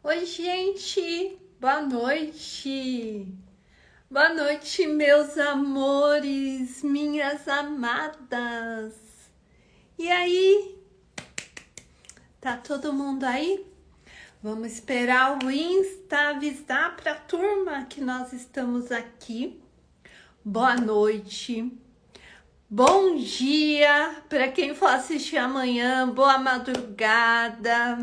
Oi, gente! Boa noite! Boa noite, meus amores, minhas amadas! E aí? Tá todo mundo aí? Vamos esperar o Insta avisar pra turma que nós estamos aqui. Boa noite! Bom dia para quem for assistir amanhã, boa madrugada!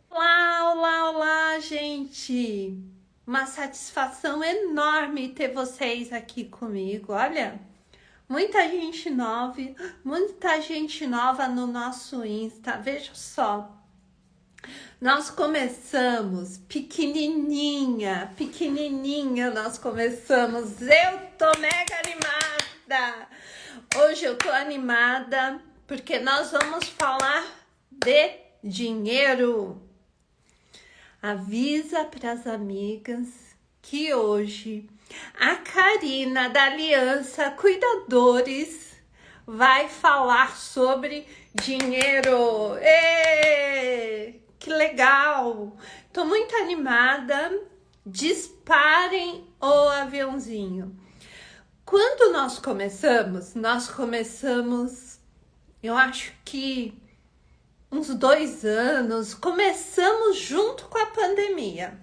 Olá, olá, olá, gente! Uma satisfação enorme ter vocês aqui comigo. Olha, muita gente nova no nosso Insta. Veja só, nós começamos pequenininha, nós começamos. Eu tô mega animada! Hoje eu tô animada porque nós vamos falar de dinheiro. Avisa para as amigas que hoje a Karina da Aliança Cuidadores vai falar sobre dinheiro. Ê, que legal! Tô muito animada. Disparem o aviãozinho. Quando nós começamos, eu acho que uns 2 anos, começamos junto com a pandemia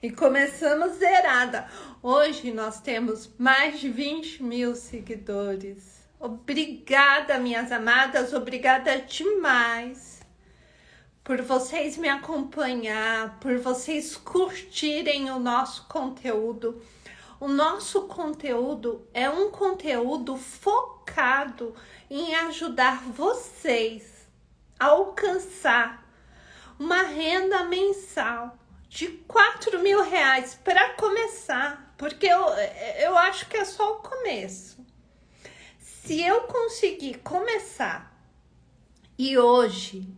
e começamos zerada. Hoje nós temos mais de 20 mil seguidores. Obrigada, minhas amadas, obrigada demais por vocês me acompanhar, por vocês curtirem o nosso conteúdo. O nosso conteúdo é um conteúdo focado em ajudar vocês alcançar uma renda mensal de R$ 4.000 para começar, porque eu acho que é só o começo. Se eu conseguir começar e hoje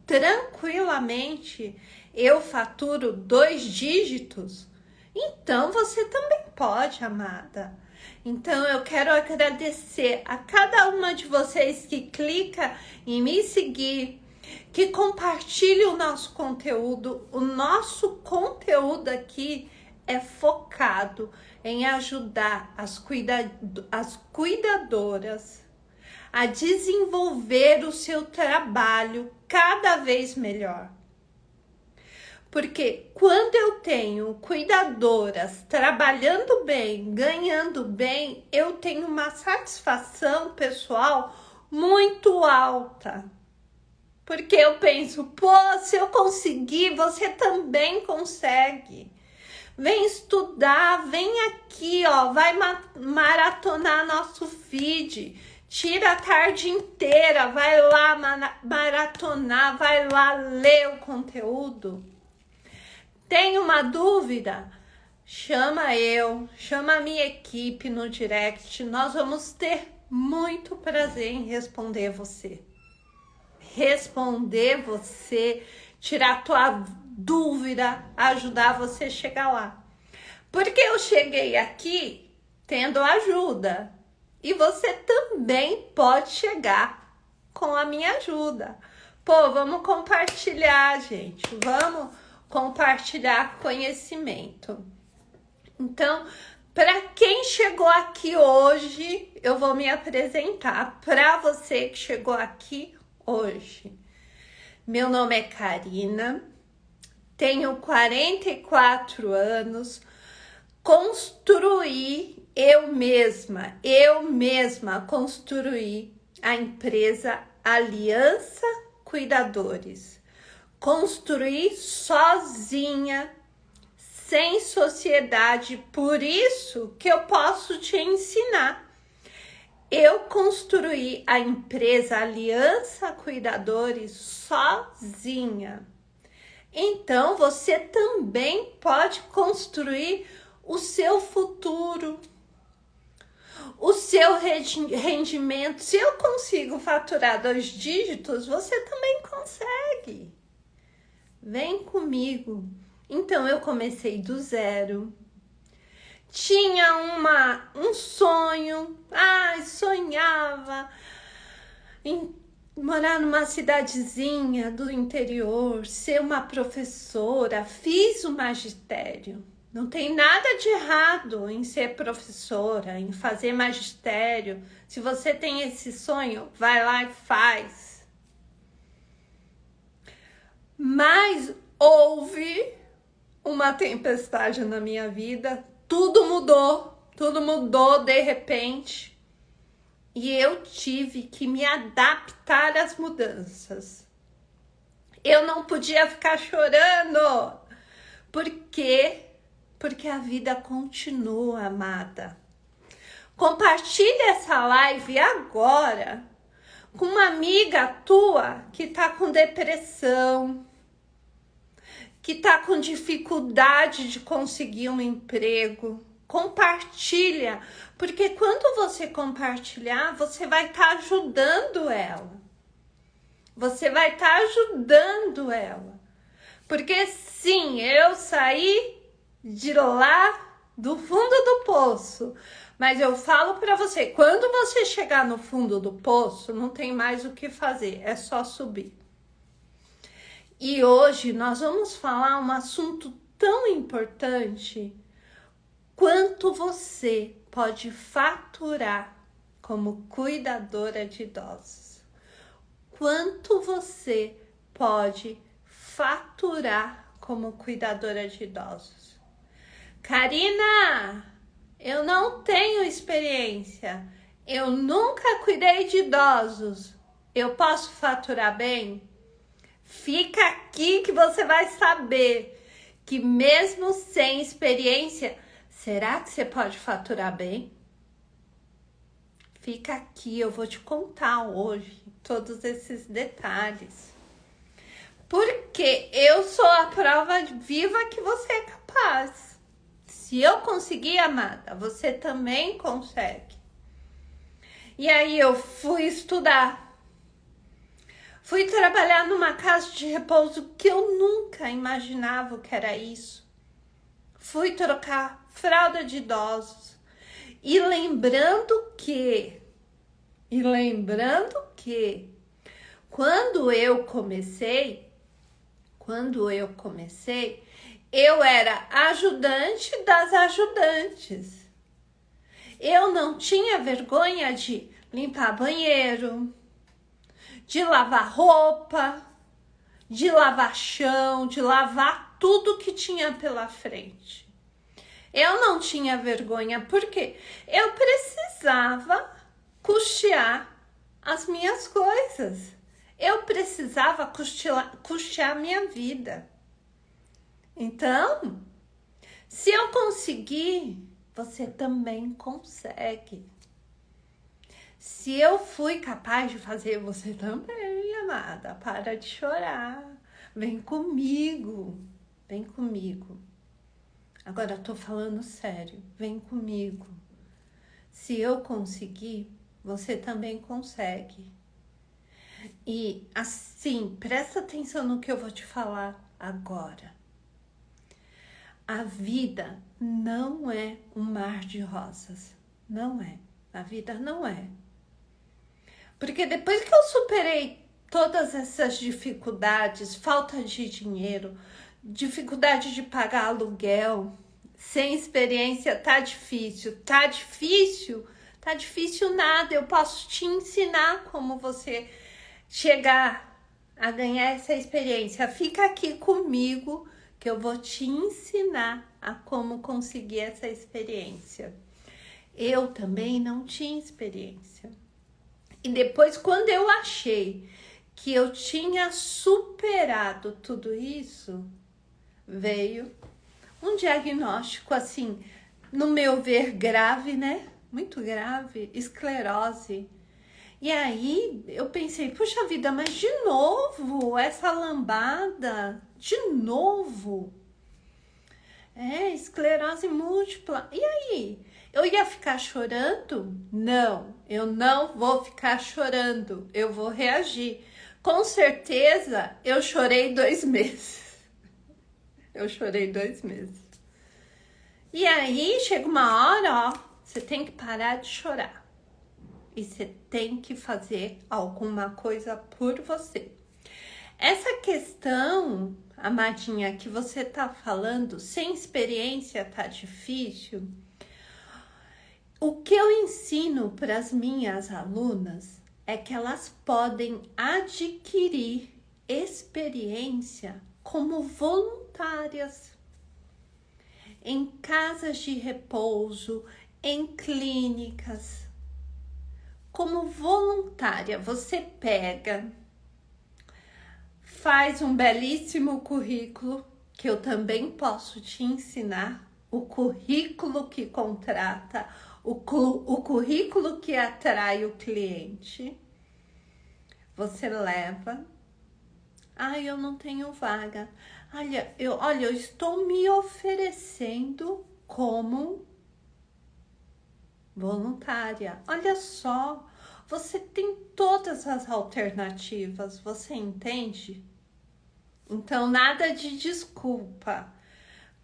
tranquilamente eu faturo 2 dígitos, então você também pode, amada. Então eu quero agradecer a cada uma de vocês que clica em me seguir, que compartilha o nosso conteúdo. O nosso conteúdo aqui é focado em ajudar as cuidadoras a desenvolver o seu trabalho cada vez melhor. Porque quando eu tenho cuidadoras trabalhando bem, ganhando bem, eu tenho uma satisfação pessoal muito alta. Porque eu penso, pô, se eu conseguir, você também consegue. Vem estudar, vem aqui, ó, vai maratonar nosso feed. Tira a tarde inteira, vai lá maratonar, vai lá ler o conteúdo. Tem uma dúvida? Chama a minha equipe no direct. Nós vamos ter muito prazer em responder você. Tirar tua dúvida, ajudar você a chegar lá. Porque eu cheguei aqui tendo ajuda. E você também pode chegar com a minha ajuda. Pô, vamos compartilhar, gente. Vamos compartilhar conhecimento. Então, para quem chegou aqui hoje, eu vou me apresentar para você que chegou aqui hoje. Meu nome é Karina, tenho 44 anos, eu mesma construí a empresa Aliança Cuidadores. Construí sozinha, sem sociedade, por isso que eu posso te ensinar. Eu construí a empresa Aliança Cuidadores sozinha. Então, você também pode construir o seu futuro, o seu rendimento. Se eu consigo faturar 2 dígitos, você também consegue. Vem comigo. Então, eu comecei do zero. Tinha um sonho. Sonhava em morar numa cidadezinha do interior, ser uma professora, fiz o magistério. Não tem nada de errado em ser professora, em fazer magistério. Se você tem esse sonho, vai lá e faz. Mas houve uma tempestade na minha vida, tudo mudou de repente. E eu tive que me adaptar às mudanças. Eu não podia ficar chorando. Por quê? Porque a vida continua, amada. Compartilhe essa live agora com uma amiga tua que tá com depressão, que tá com dificuldade de conseguir um emprego. Compartilha, porque quando você compartilhar, você vai estar ajudando ela. Você vai estar ajudando ela. Porque sim, eu saí de lá do fundo do poço. Mas eu falo para você, quando você chegar no fundo do poço, não tem mais o que fazer, é só subir. E hoje nós vamos falar um assunto tão importante. Quanto você pode faturar como cuidadora de idosos? Quanto você pode faturar como cuidadora de idosos? Karina, eu não tenho experiência. Eu nunca cuidei de idosos. Eu posso faturar bem? Fica aqui que você vai saber que mesmo sem experiência, será que você pode faturar bem? Fica aqui, eu vou te contar hoje todos esses detalhes. Porque eu sou a prova viva que você é capaz. Se eu conseguir, amada, você também consegue. E aí eu fui estudar. Fui trabalhar numa casa de repouso que eu nunca imaginava que era isso. Fui trocar fralda de idosos. E lembrando que, quando eu comecei, eu era ajudante das ajudantes. Eu não tinha vergonha de limpar banheiro, de lavar roupa, de lavar chão, de lavar tudo que tinha pela frente. Eu não tinha vergonha porque eu precisava custear as minhas coisas. Eu precisava custear minha vida. Então, se eu conseguir, você também consegue. Se eu fui capaz de fazer, você também, amada. Para de chorar. Vem comigo. Vem comigo. Agora eu tô falando sério. Vem comigo. Se eu conseguir, você também consegue. E assim, presta atenção no que eu vou te falar agora. A vida não é um mar de rosas. Não é. A vida não é. Porque depois que eu superei todas essas dificuldades, falta de dinheiro, dificuldade de pagar aluguel, sem experiência, tá difícil nada. Eu posso te ensinar como você chegar a ganhar essa experiência. Fica aqui comigo que eu vou te ensinar a como conseguir essa experiência. Eu também não tinha experiência. E depois, quando eu achei que eu tinha superado tudo isso, veio um diagnóstico, assim, no meu ver, grave, né? Muito grave, esclerose. E aí eu pensei, puxa vida, mas de novo essa lambada, de novo. Esclerose múltipla. E aí? Eu ia ficar chorando? Não, eu não vou ficar chorando. Eu vou reagir. Com certeza, eu chorei 2 meses. Eu chorei 2 meses. E aí, chega uma hora, ó, você tem que parar de chorar. e você tem que fazer alguma coisa por você. Essa questão, amadinha, que você tá falando, sem experiência tá difícil. O que eu ensino para as minhas alunas é que elas podem adquirir experiência como voluntárias em casas de repouso, em clínicas. Como voluntária, você pega, faz um belíssimo currículo, que eu também posso te ensinar, o currículo que contrata, o currículo que atrai o cliente. Você leva. Ai, eu não tenho vaga. Olha, eu estou me oferecendo como voluntária. Olha só, você tem todas as alternativas, você entende? Então, nada de desculpa.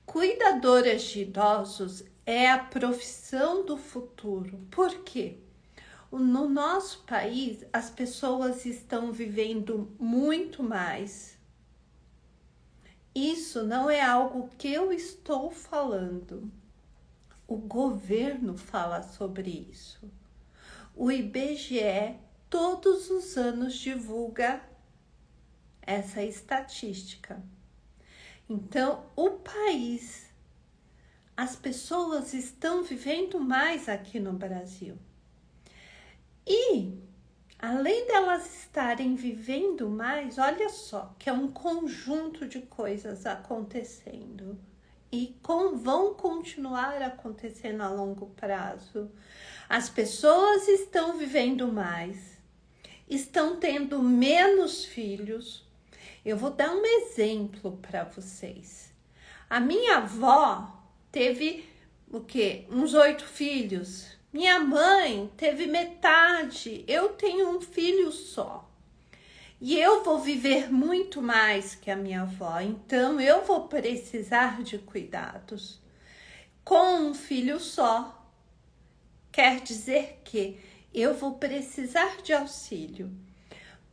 Cuidadoras de idosos é a profissão do futuro. Por quê? No nosso país, as pessoas estão vivendo muito mais. Isso não é algo que eu estou falando. O governo fala sobre isso. O IBGE todos os anos divulga essa estatística. Então, o país, as pessoas estão vivendo mais aqui no Brasil. E, além delas estarem vivendo mais, olha só, que é um conjunto de coisas acontecendo. E vão continuar acontecendo a longo prazo. As pessoas estão vivendo mais, estão tendo menos filhos. Eu vou dar um exemplo para vocês. A minha avó teve o quê? Uns 8 filhos. Minha mãe teve metade. Eu tenho um filho só. E eu vou viver muito mais que a minha avó. Então, eu vou precisar de cuidados. Com um filho só, quer dizer que eu vou precisar de auxílio.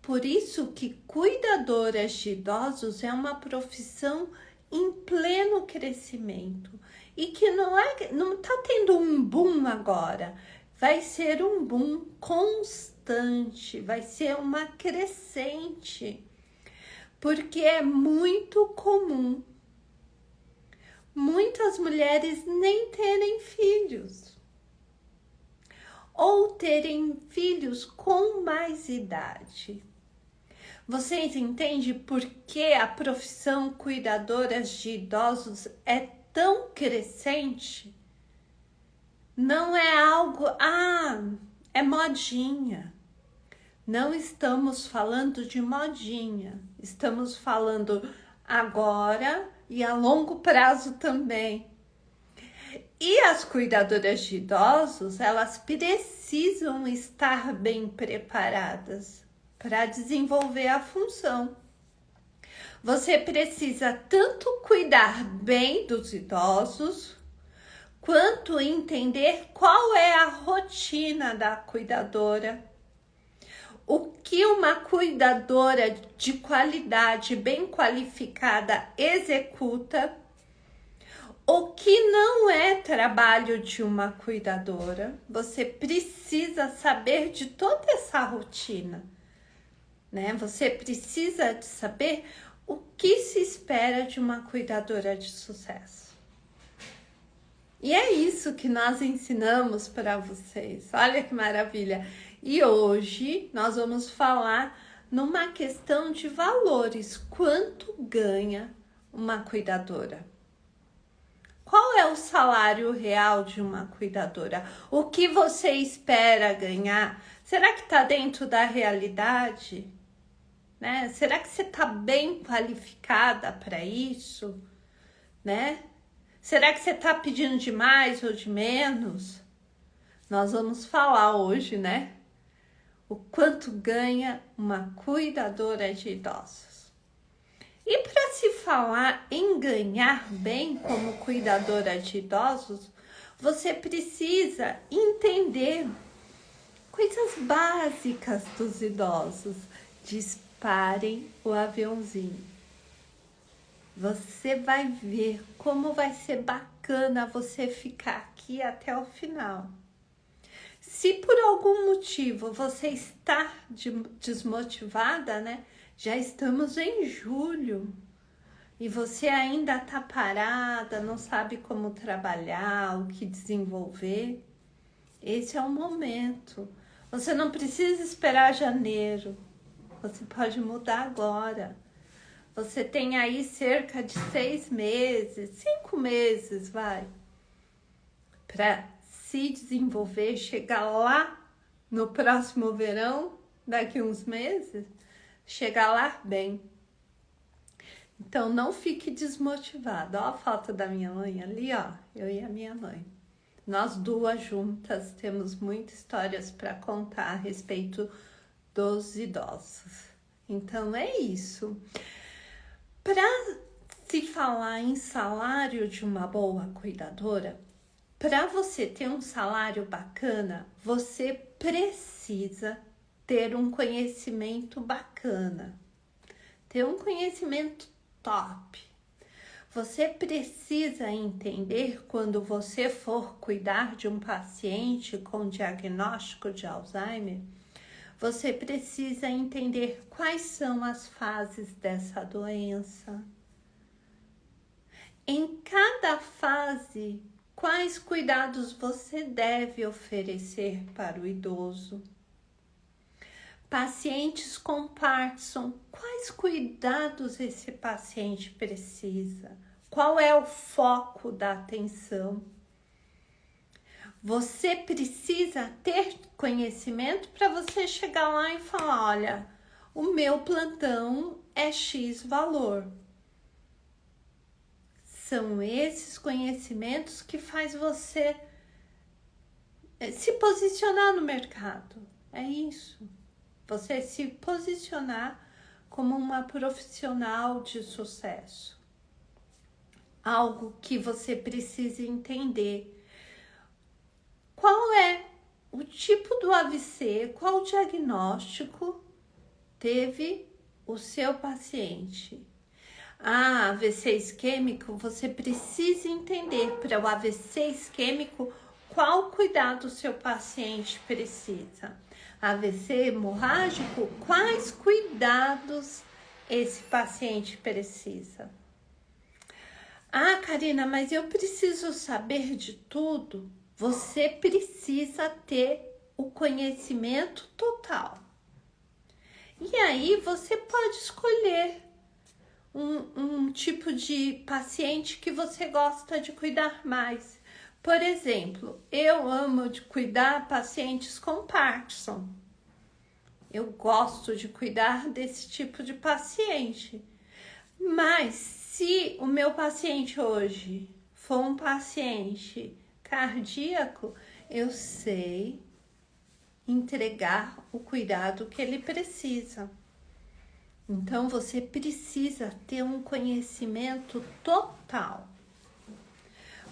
Por isso que cuidadoras de idosos é uma profissão em pleno crescimento e que não está tendo um boom agora, vai ser um boom constante, vai ser uma crescente, porque é muito comum muitas mulheres nem terem filhos ou terem filhos com mais idade. Vocês entendem por que a profissão cuidadoras de idosos é tão crescente? Não é algo, é modinha. Não estamos falando de modinha. Estamos falando agora e a longo prazo também. E as cuidadoras de idosos, elas precisam estar bem preparadas para desenvolver a função. Você precisa tanto cuidar bem dos idosos, quanto entender qual é a rotina da cuidadora. O que uma cuidadora de qualidade, bem qualificada, executa. O que não é trabalho de uma cuidadora. Você precisa saber de toda essa rotina. Né? Você precisa de saber o que se espera de uma cuidadora de sucesso. E é isso que nós ensinamos para vocês. Olha que maravilha! E hoje nós vamos falar numa questão de valores. Quanto ganha uma cuidadora? Qual é o salário real de uma cuidadora? O que você espera ganhar? Será que está dentro da realidade? Né? Será que você está bem qualificada para isso? Né? Será que você está pedindo de mais ou de menos? Nós vamos falar hoje, né? O quanto ganha uma cuidadora de idosos. E para se falar em ganhar bem como cuidadora de idosos, você precisa entender Coisas básicas dos idosos. Disparem o aviãozinho. Você vai ver como vai ser bacana você ficar aqui até o final. Se por algum motivo você está desmotivada, né? Já estamos em julho e você ainda está parada, não sabe como trabalhar, o que desenvolver. Esse é o momento. Você não precisa esperar janeiro. Você pode mudar agora. Você tem aí cerca de 6 meses, 5 meses, vai, para se desenvolver, chegar lá no próximo verão, daqui uns meses, chegar lá bem. Então, não fique desmotivado. Ó a foto da minha mãe ali, ó, eu e a minha mãe. Nós duas juntas temos muitas histórias para contar a respeito dos idosos. Então, é isso. Para se falar em salário de uma boa cuidadora, para você ter um salário bacana, você precisa ter um conhecimento bacana, ter um conhecimento top. Você precisa entender quando você for cuidar de um paciente com diagnóstico de Alzheimer, você precisa entender quais são as fases dessa doença. Em cada fase, quais cuidados você deve oferecer para o idoso? Pacientes com Parkinson, quais cuidados esse paciente precisa? Qual é o foco da atenção? Você precisa ter conhecimento para você chegar lá e falar, olha, o meu plantão é X valor. São esses conhecimentos que faz você se posicionar no mercado. É isso. Você se posicionar como uma profissional de sucesso. Algo que você precisa entender. Qual é o tipo do AVC, qual diagnóstico teve o seu paciente? AVC isquêmico, você precisa entender para o AVC isquêmico qual cuidado o seu paciente precisa. AVC hemorrágico, quais cuidados esse paciente precisa? Karina, mas eu preciso saber de tudo. Você precisa ter o conhecimento total. E aí você pode escolher um tipo de paciente que você gosta de cuidar mais. Por exemplo, eu amo de cuidar pacientes com Parkinson. Eu gosto de cuidar desse tipo de paciente. Mas se o meu paciente hoje for um paciente cardíaco, eu sei entregar o cuidado que ele precisa. Então, você precisa ter um conhecimento total.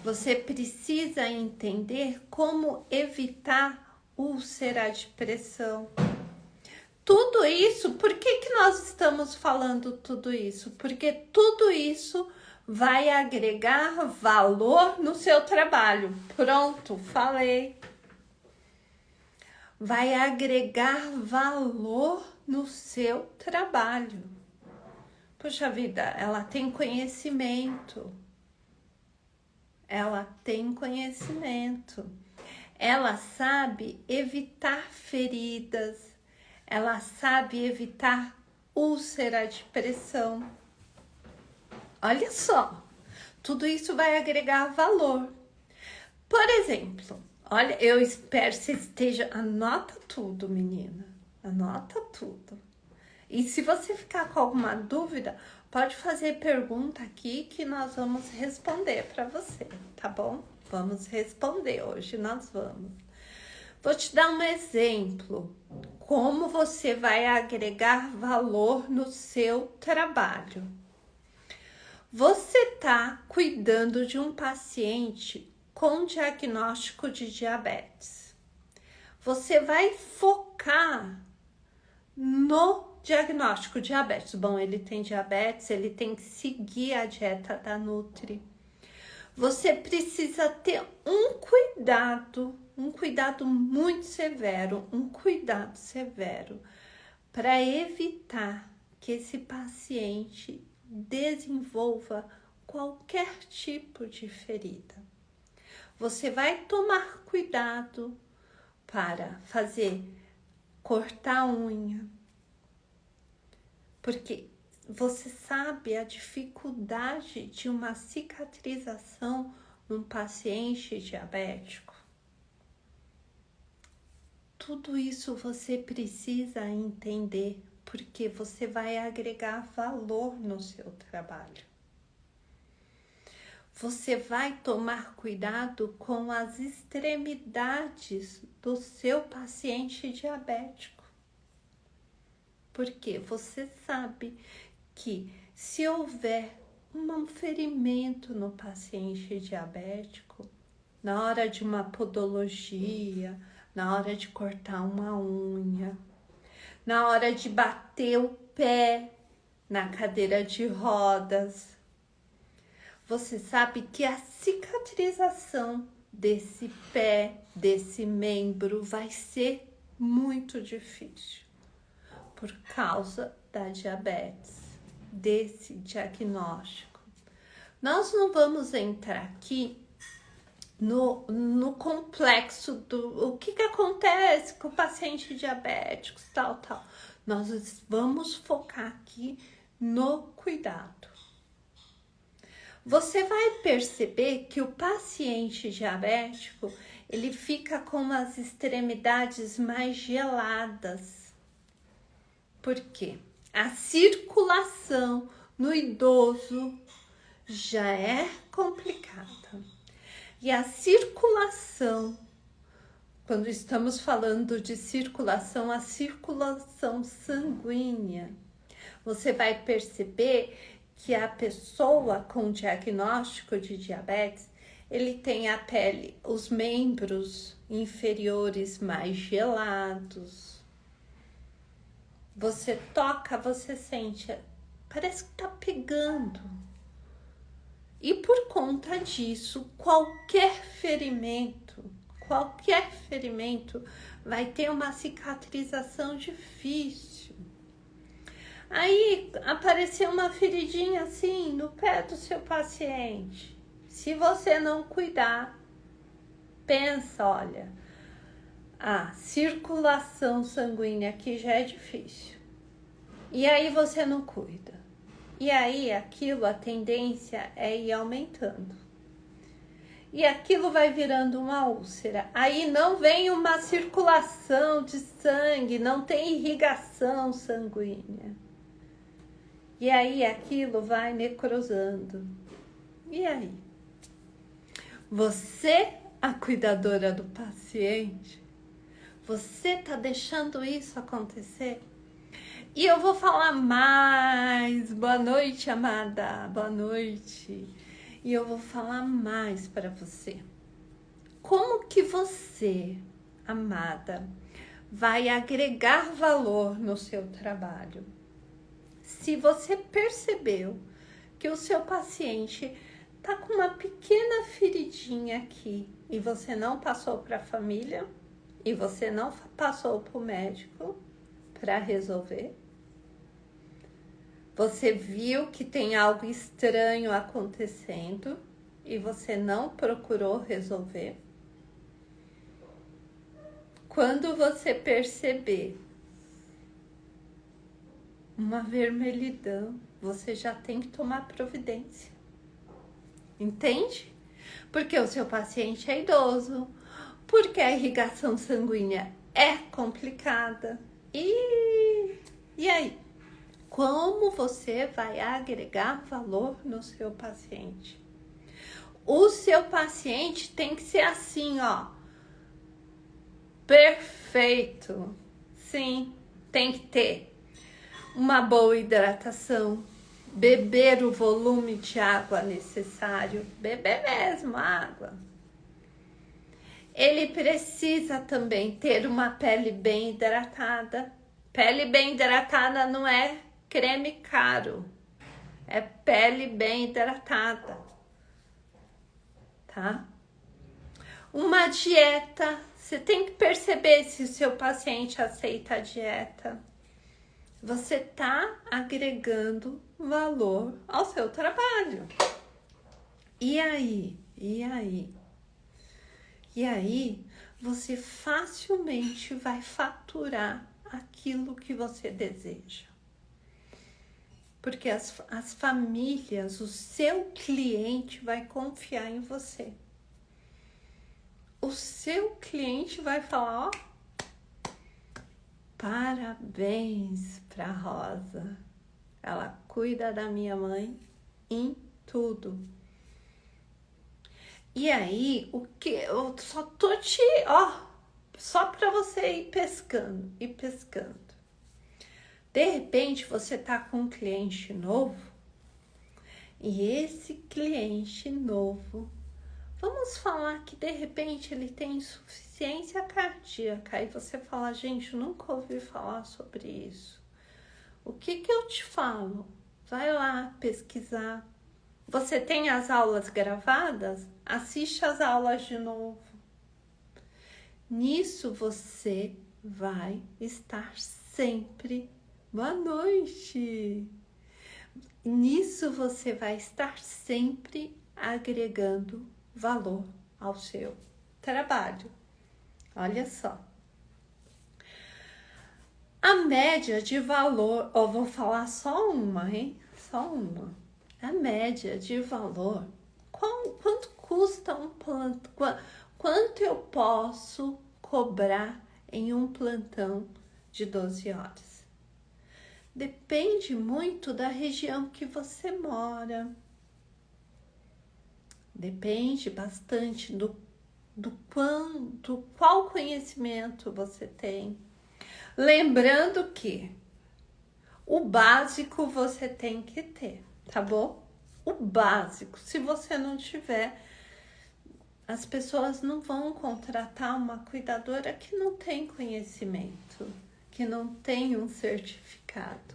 Você precisa entender como evitar úlcera de pressão. Tudo isso, por que nós estamos falando tudo isso? Porque tudo isso vai agregar valor no seu trabalho. Pronto, falei. Vai agregar valor no seu trabalho. Puxa vida, ela tem conhecimento. Ela tem conhecimento. Ela sabe evitar feridas. Ela sabe evitar úlcera de pressão. Olha só, tudo isso vai agregar valor. Por exemplo, olha, eu espero que você esteja... Anota tudo, menina. Anota tudo. E se você ficar com alguma dúvida, pode fazer pergunta aqui que nós vamos responder para você, tá bom? Vamos responder hoje, nós vamos. Vou te dar um exemplo. Como você vai agregar valor no seu trabalho. Você está cuidando de um paciente com diagnóstico de diabetes. Você vai focar no diagnóstico diabetes. Bom, ele tem diabetes, ele tem que seguir a dieta da Nutri. Você precisa ter um cuidado muito severo, para evitar que esse paciente desenvolva qualquer tipo de ferida. Você vai tomar cuidado para cortar a unha, porque você sabe a dificuldade de uma cicatrização num paciente diabético. Tudo isso você precisa entender, porque você vai agregar valor no seu trabalho. Você vai tomar cuidado com as extremidades do seu paciente diabético. Porque você sabe que se houver um ferimento no paciente diabético, na hora de uma podologia, na hora de cortar uma unha, na hora de bater o pé na cadeira de rodas, você sabe que a cicatrização desse pé, desse membro, vai ser muito difícil por causa da diabetes, desse diagnóstico. Nós não vamos entrar aqui no complexo do o que acontece com o paciente diabético, tal. Nós vamos focar aqui no cuidado. Você vai perceber que o paciente diabético, ele fica com as extremidades mais geladas. Por quê? A circulação no idoso já é complicada. E a circulação, quando estamos falando de circulação, a circulação sanguínea, você vai perceber que a pessoa com diagnóstico de diabetes, ele tem a pele, os membros inferiores mais gelados. Você toca, você sente, parece que tá pegando. E por conta disso, qualquer ferimento vai ter uma cicatrização difícil. Aí apareceu uma feridinha assim no pé do seu paciente. Se você não cuidar, pensa, olha, a circulação sanguínea aqui já é difícil. E aí você não cuida. E aí aquilo, a tendência é ir aumentando. E aquilo vai virando uma úlcera. Aí não vem uma circulação de sangue, não tem irrigação sanguínea. E aí aquilo vai necrosando. E aí? Você, a cuidadora do paciente, você tá deixando isso acontecer? E eu vou falar mais. Boa noite, amada. Boa noite. E eu vou falar mais para você. Como que você, amada, vai agregar valor no seu trabalho? Se você percebeu que o seu paciente tá com uma pequena feridinha aqui e você não passou para a família e você não passou para o médico para resolver, você viu que tem algo estranho acontecendo e você não procurou resolver, quando você perceber uma vermelhidão, você já tem que tomar providência. Entende? Porque o seu paciente é idoso, porque a irrigação sanguínea é complicada. E aí? Como você vai agregar valor no seu paciente? O seu paciente tem que ser assim, ó. Perfeito. Sim, tem que ter uma boa hidratação, beber o volume de água necessário, beber mesmo água. Ele precisa também ter uma pele bem hidratada. Pele bem hidratada não é creme caro, é pele bem hidratada, tá? Uma dieta, você tem que perceber se o seu paciente aceita a dieta. Você tá agregando valor ao seu trabalho. E aí? E aí? E aí, você facilmente vai faturar aquilo que você deseja. Porque as famílias, o seu cliente vai confiar em você. O seu cliente vai falar, ó, parabéns para Rosa. Ela cuida da minha mãe em tudo. E aí, o que eu só tô só para você ir pescando e pescando. De repente, você tá com um cliente novo e esse cliente novo, vamos falar que de repente ele tem insuficiência cardíaca. Aí você fala, gente, eu nunca ouvi falar sobre isso. O que eu te falo? Vai lá pesquisar. Você tem as aulas gravadas? Assiste as aulas de novo. Nisso você vai estar sempre. Boa noite! Nisso você vai estar sempre agregando valor ao seu trabalho. Olha só. A média de valor, eu vou falar só uma, hein? Só uma. A média de valor. Quanto custa um plantão? Quanto eu posso cobrar em um plantão de 12 horas? Depende muito da região que você mora. Depende bastante do qual conhecimento você tem. Lembrando que o básico você tem que ter, tá bom? O básico. Se você não tiver, as pessoas não vão contratar uma cuidadora que não tem conhecimento, que não tem um certificado.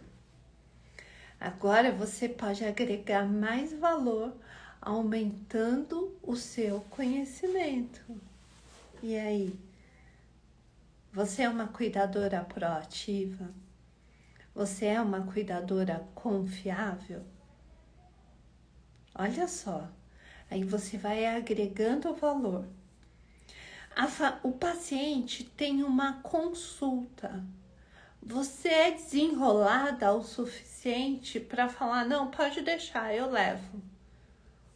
Agora você pode agregar mais valor aumentando o seu conhecimento. E aí? Você é uma cuidadora proativa? Você é uma cuidadora confiável? Olha só, aí você vai agregando valor. O paciente tem uma consulta. Você é desenrolada o suficiente para falar, não, pode deixar, eu levo.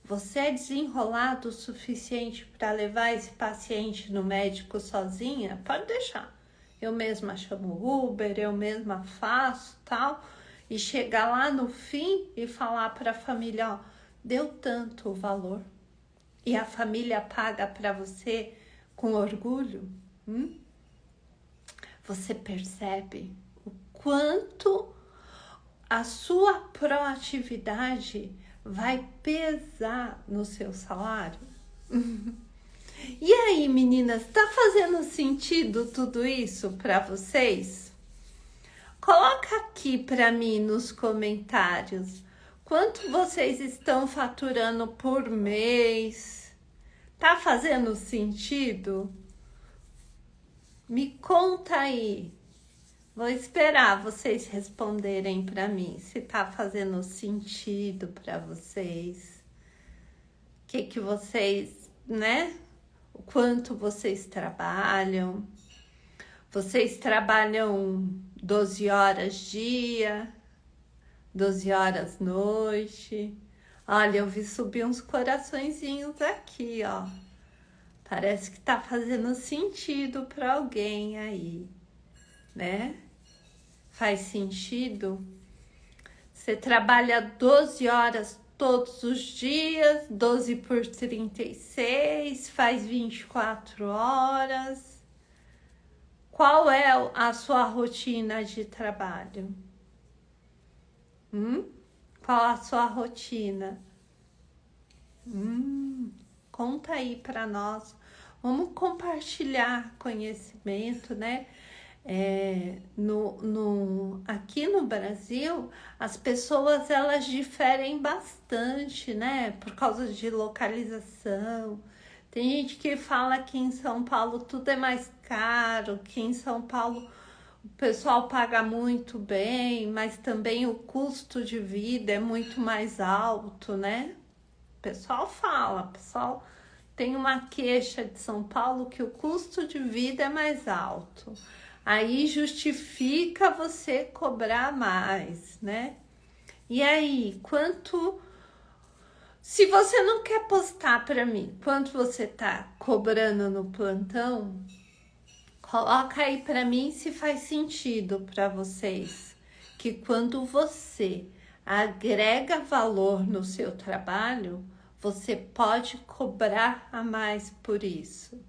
Você é desenrolado o suficiente para levar esse paciente no médico sozinha? Pode deixar. Eu mesma chamo Uber, eu mesma faço, tal. E chegar lá no fim e falar para a família, ó, deu tanto o valor. E a família paga para você com orgulho. Você percebe o quanto a sua proatividade vai pesar no seu salário? E aí, meninas, tá fazendo sentido tudo isso para vocês? Coloca aqui para mim nos comentários quanto vocês estão faturando por mês. Tá fazendo sentido? Me conta aí. Vou esperar vocês responderem para mim se tá fazendo sentido para vocês. O que vocês, né? O quanto vocês trabalham. Vocês trabalham 12 horas dia, 12 horas noite. Olha, eu vi subir uns coraçõezinhos aqui, ó. Parece que tá fazendo sentido para alguém aí, né? Faz sentido? Você trabalha 12 horas todos os dias, 12 por 36, faz 24 horas. Qual é a sua rotina de trabalho? Qual a sua rotina? Conta aí para nós. Vamos compartilhar conhecimento, né? Aqui no Brasil, as pessoas elas diferem bastante, né? Por causa de localização. Tem gente que fala que em São Paulo tudo é mais caro, que em São Paulo o pessoal paga muito bem, mas também o custo de vida é muito mais alto, né? O pessoal tem uma queixa de São Paulo que o custo de vida é mais alto. Aí justifica você cobrar mais, né? E aí, se você não quer postar para mim quanto você tá cobrando no plantão, coloca aí para mim se faz sentido para vocês que quando você agrega valor no seu trabalho, você pode cobrar a mais por isso.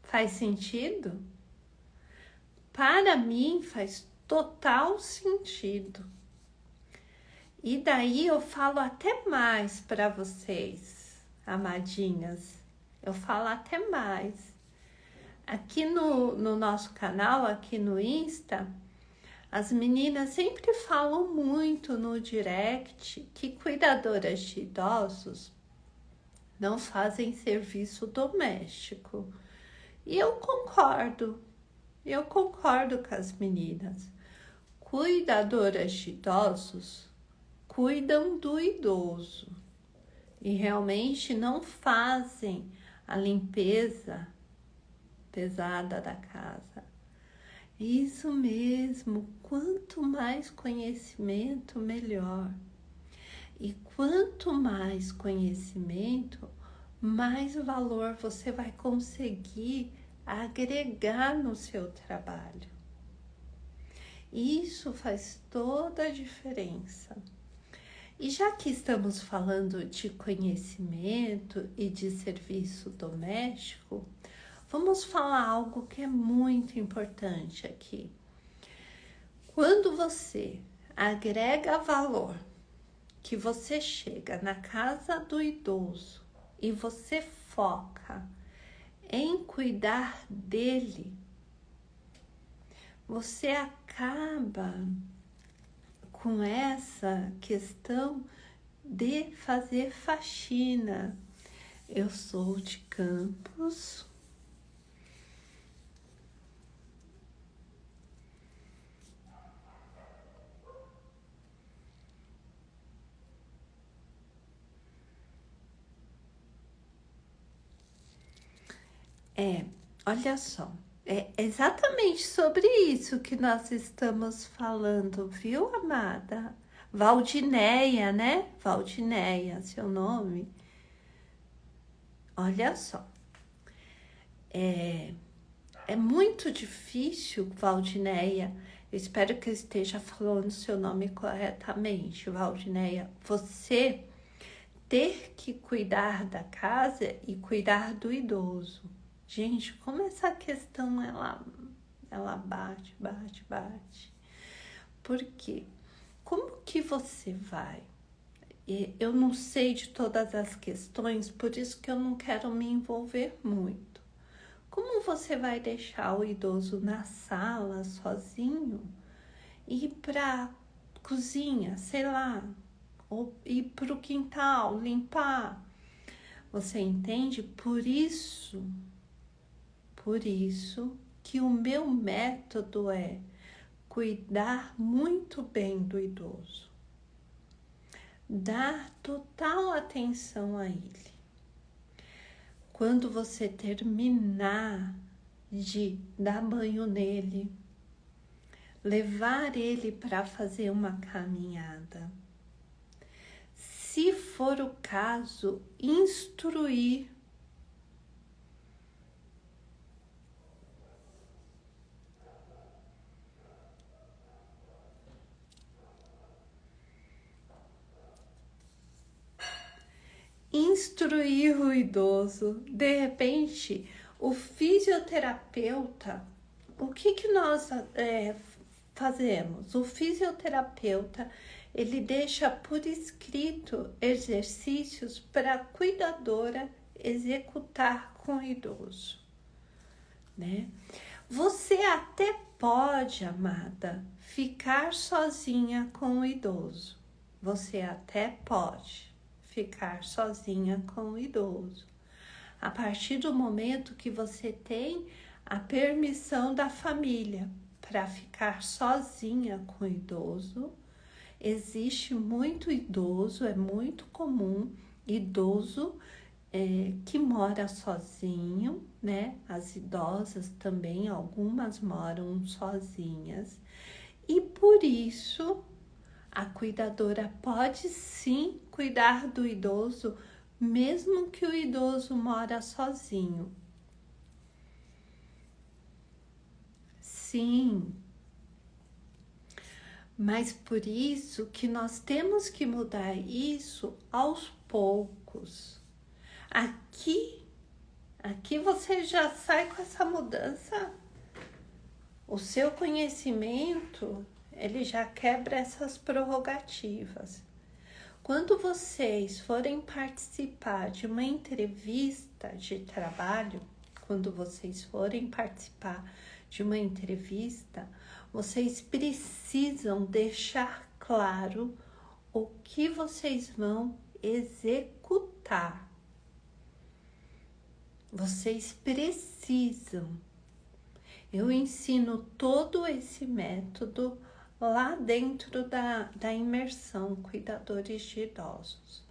Faz sentido? Para mim faz total sentido. E daí eu falo até mais para vocês, amadinhas. Eu falo até mais. Aqui no nosso canal, aqui no Insta, as meninas sempre falam muito no direct que cuidadoras de idosos não fazem serviço doméstico. E eu concordo com as meninas. Cuidadoras de idosos cuidam do idoso e realmente não fazem a limpeza pesada da casa. Isso mesmo, quanto mais conhecimento, melhor. E quanto mais conhecimento, mais valor você vai conseguir agregar no seu trabalho. Isso faz toda a diferença. E já que estamos falando de conhecimento e de serviço doméstico, vamos falar algo que é muito importante aqui. Quando você agrega valor, que você chega na casa do idoso e você foca em cuidar dele, você acaba com essa questão de fazer faxina. Eu sou de Campos. Olha só, é exatamente sobre isso que nós estamos falando, viu, amada? Valdineia, né? Valdineia, seu nome. Olha só, é muito difícil, Valdineia. Eu espero que eu esteja falando seu nome corretamente, Valdineia. Você ter que cuidar da casa e cuidar do idoso. Gente, como essa questão ela bate. Por quê? Como que você vai? Eu não sei de todas as questões, por isso que eu não quero me envolver muito. Como você vai deixar o idoso na sala sozinho e ir para cozinha, sei lá, ou ir para o quintal, limpar? Você entende? Por isso que o meu método é cuidar muito bem do idoso, dar total atenção a ele. Quando você terminar de dar banho nele, levar ele para fazer uma caminhada, se for o caso, instruir. Instruir o idoso. De repente, o fisioterapeuta, o que nós fazemos? O fisioterapeuta, ele deixa por escrito exercícios para a cuidadora executar com o idoso, né? Você até pode, amada, ficar sozinha com o idoso. Você até pode ficar sozinha com o idoso. A partir do momento que você tem a permissão da família para ficar sozinha com o idoso, existe muito idoso, é muito comum idoso que mora sozinho, né? As idosas também, algumas moram sozinhas. E por isso, a cuidadora pode sim cuidar do idoso, mesmo que o idoso mora sozinho. Sim, mas por isso que nós temos que mudar isso aos poucos. Aqui você já sai com essa mudança. O seu conhecimento, ele já quebra essas prerrogativas. Quando vocês forem participar de uma entrevista de trabalho, vocês precisam deixar claro o que vocês vão executar. Vocês precisam. Eu ensino todo esse método lá dentro da imersão Cuidadores de Idosos.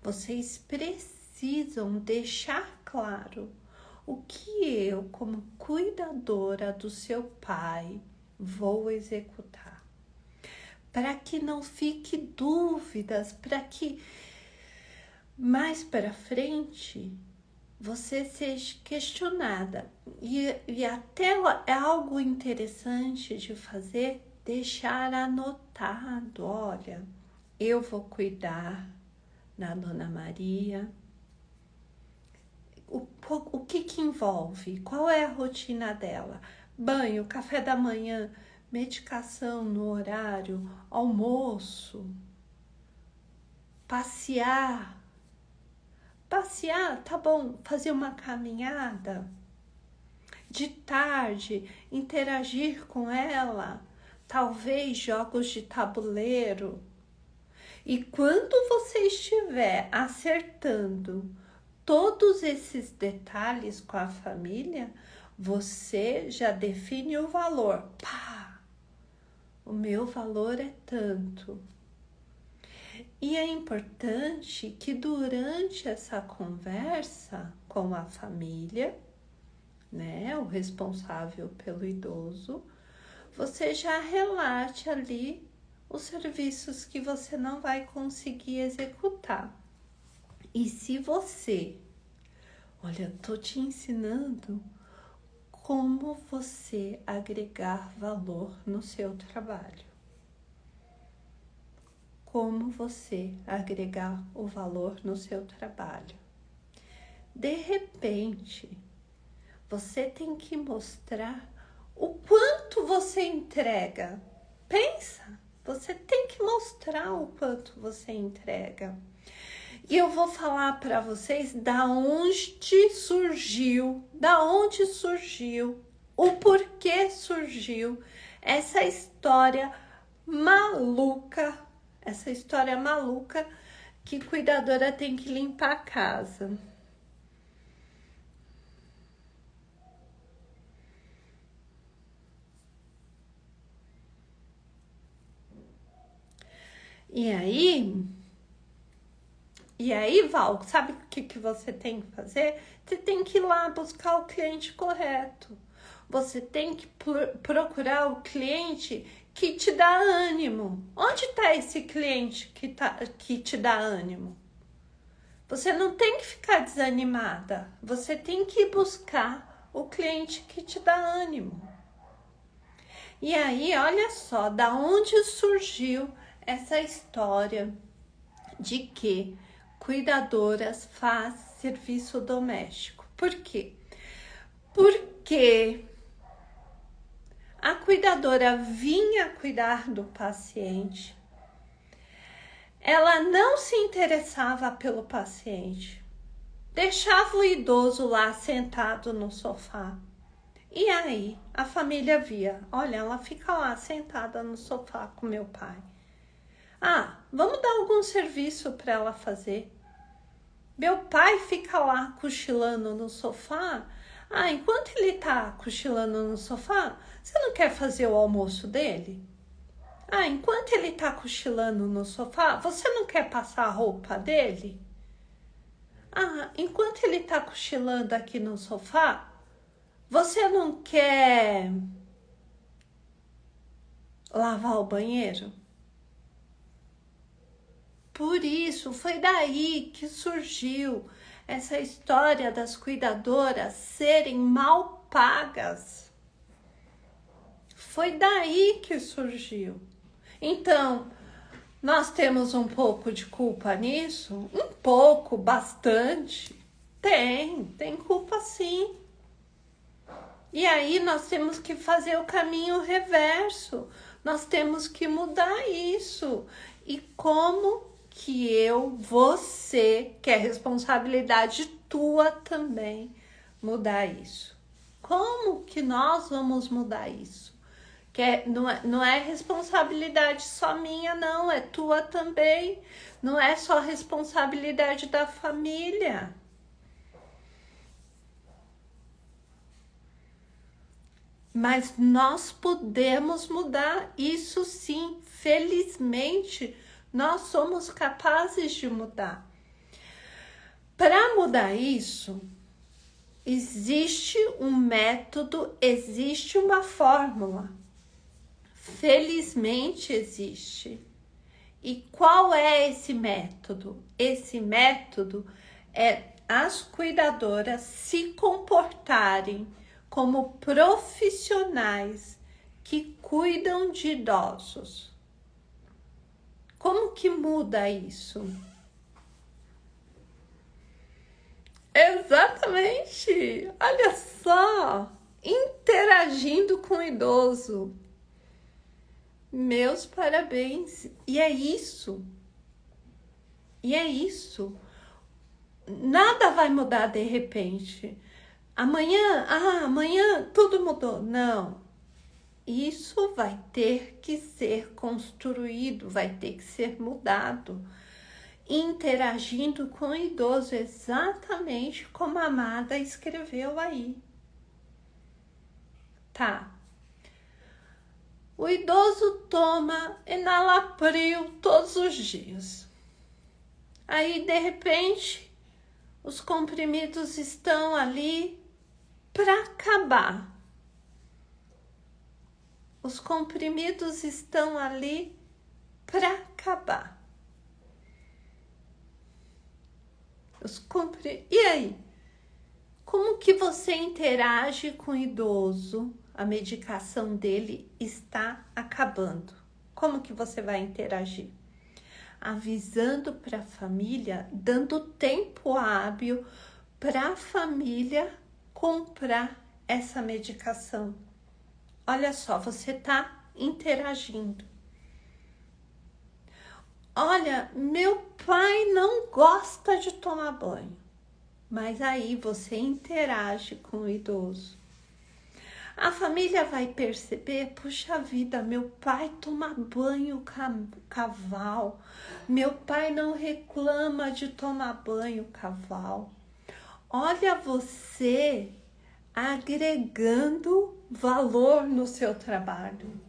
Vocês precisam deixar claro o que eu, como cuidadora do seu pai, vou executar. Para que não fique dúvidas, para que mais para frente você seja questionada. E até é algo interessante de fazer, deixar anotado, olha, eu vou cuidar da Dona Maria. O que envolve? Qual é a rotina dela? Banho, café da manhã, medicação no horário, almoço, passear, tá bom, fazer uma caminhada, de tarde, interagir com ela, talvez jogos de tabuleiro. E quando você estiver acertando todos esses detalhes com a família, você já define o valor. Pá! O meu valor é tanto. E é importante que durante essa conversa com a família, né, o responsável pelo idoso, você já relate ali os serviços que você não vai conseguir executar. E se você, olha, tô te ensinando como você agregar valor no seu trabalho. Como você agregar o valor no seu trabalho. De repente, você tem que mostrar o quanto você entrega. Pensa, você tem que mostrar o quanto você entrega. E eu vou falar para vocês da onde surgiu, o porquê surgiu essa história maluca, que cuidadora tem que limpar a casa. E aí, Val, sabe o que você tem que fazer? Você tem que ir lá buscar o cliente correto. Você tem que procurar o cliente que te dá ânimo. Onde está esse cliente que te dá ânimo? Você não tem que ficar desanimada. Você tem que buscar o cliente que te dá ânimo. E aí, olha só, da onde surgiu essa história de que cuidadoras faz serviço doméstico. Por quê? Porque a cuidadora vinha cuidar do paciente, ela não se interessava pelo paciente, deixava o idoso lá sentado no sofá. E aí a família via, olha, ela fica lá sentada no sofá com meu pai. Ah, vamos dar algum serviço para ela fazer. Meu pai fica lá cochilando no sofá. Ah, enquanto ele tá cochilando no sofá, você não quer fazer o almoço dele? Ah, enquanto ele tá cochilando no sofá, você não quer passar a roupa dele? Ah, enquanto ele tá cochilando aqui no sofá, você não quer lavar o banheiro? Por isso, foi daí que surgiu essa história das cuidadoras serem mal pagas. Foi daí que surgiu. Então, nós temos um pouco de culpa nisso? Um pouco, bastante. Tem culpa sim. E aí nós temos que fazer o caminho reverso. Nós temos que mudar isso. E como que você, que é responsabilidade tua também, mudar isso? Como que nós vamos mudar isso? Não é responsabilidade só minha, não, é tua também. Não é só responsabilidade da família. Mas nós podemos mudar isso sim. Felizmente, nós somos capazes de mudar. Para mudar isso, existe um método, existe uma fórmula. Felizmente existe. E qual é esse método? Esse método é as cuidadoras se comportarem como profissionais que cuidam de idosos. Como que muda isso? Exatamente! Olha só! Interagindo com o idoso. Meus parabéns! E é isso. Nada vai mudar de repente. Amanhã tudo mudou. Não. Isso vai ter que ser construído, vai ter que ser mudado. Interagindo com o idoso, exatamente como a Amada escreveu aí. Tá. O idoso toma enalapril todos os dias. Aí, de repente, os comprimidos estão ali para acabar. Os comprimidos estão ali para acabar. E aí? Como que você interage com o idoso? A medicação dele está acabando. Como que você vai interagir? Avisando para a família, dando tempo hábil para a família comprar essa medicação. Olha só, você está interagindo. Olha, meu pai não gosta de tomar banho, mas aí você interage com o idoso. A família vai perceber, puxa vida, meu pai toma banho caval, meu pai não reclama de tomar banho caval. Olha você agregando valor no seu trabalho.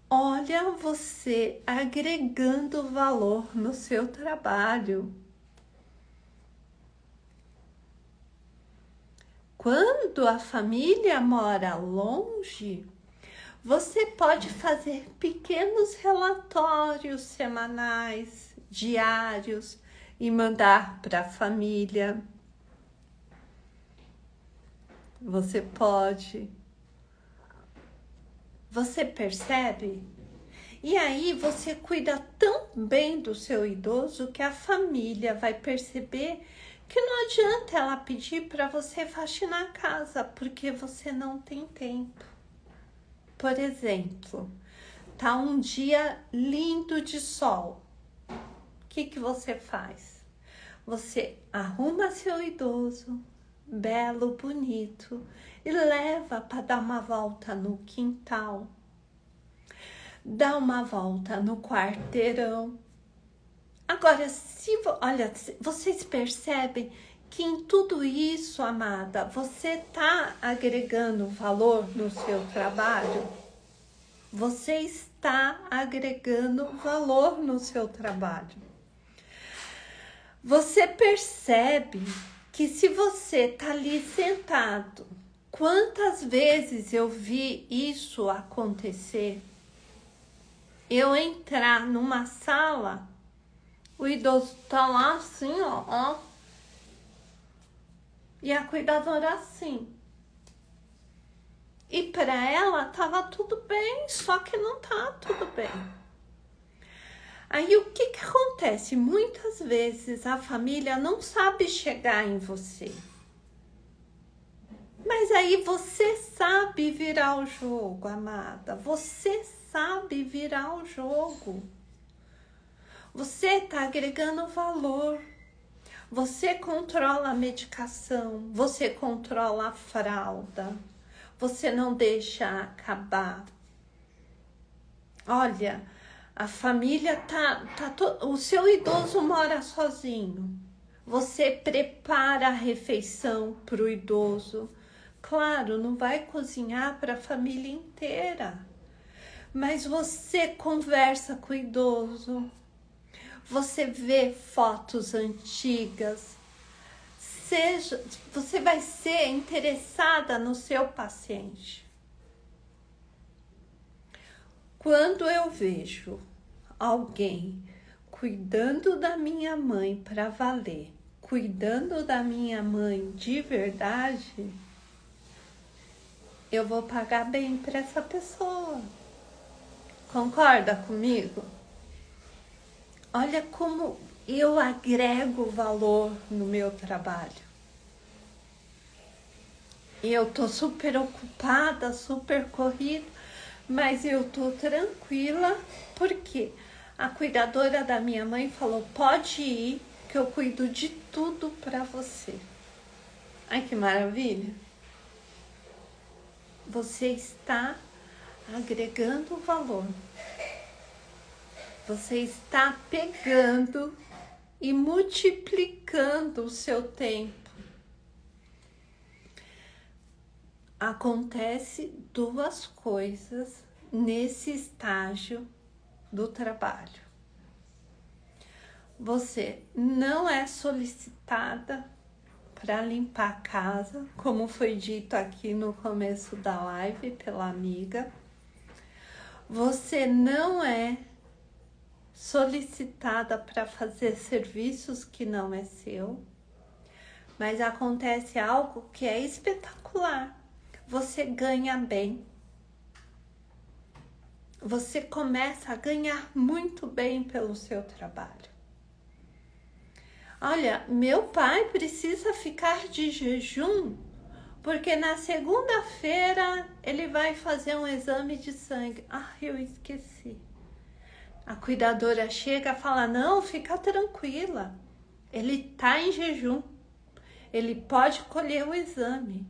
Olha você agregando valor no seu trabalho. Quando a família mora longe, você pode fazer pequenos relatórios semanais, diários e mandar para a família. Você pode. Você percebe? E aí você cuida tão bem do seu idoso que a família vai perceber que não adianta ela pedir para você faxinar a casa, porque você não tem tempo. Por exemplo, tá um dia lindo de sol. O que você faz? Você arruma seu idoso, belo, bonito, e leva para dar uma volta no quintal, dá uma volta no quarteirão. Agora, olha, vocês percebem que em tudo isso, amada, você está agregando valor no seu trabalho? Você está agregando valor no seu trabalho. Você percebe que se você está ali sentado, quantas vezes eu vi isso acontecer? Eu entrar numa sala, o idoso tá lá assim, ó, e a cuidadora assim. E para ela tava tudo bem, só que não tá tudo bem. Aí o que acontece? Muitas vezes a família não sabe chegar em você. Mas aí você sabe virar o jogo, amada. Você sabe virar o jogo. Você tá agregando valor. Você controla a medicação, você controla a fralda. Você não deixa acabar. Olha, a família o seu idoso mora sozinho. Você prepara a refeição para o idoso. Claro, não vai cozinhar para a família inteira, mas você conversa com o idoso. Você vê fotos antigas. Você vai ser interessada no seu paciente. Quando eu vejo alguém cuidando da minha mãe para valer, cuidando da minha mãe de verdade, eu vou pagar bem para essa pessoa. Concorda comigo? Olha como eu agrego valor no meu trabalho. Eu tô super ocupada, super corrida, mas eu tô tranquila porque a cuidadora da minha mãe falou: pode ir, que eu cuido de tudo para você. Ai, que maravilha! Você está agregando valor. Você está pegando e multiplicando o seu tempo. Acontece duas coisas nesse estágio do trabalho. Você não é solicitada para limpar a casa, como foi dito aqui no começo da live pela amiga. Você não é solicitada para fazer serviços que não é seu, mas acontece algo que é espetacular. Você ganha bem. Você começa a ganhar muito bem pelo seu trabalho. Olha, meu pai precisa ficar de jejum porque na segunda-feira ele vai fazer um exame de sangue. Ah, eu esqueci. A cuidadora chega e fala: não, fica tranquila, ele tá em jejum, ele pode colher o exame.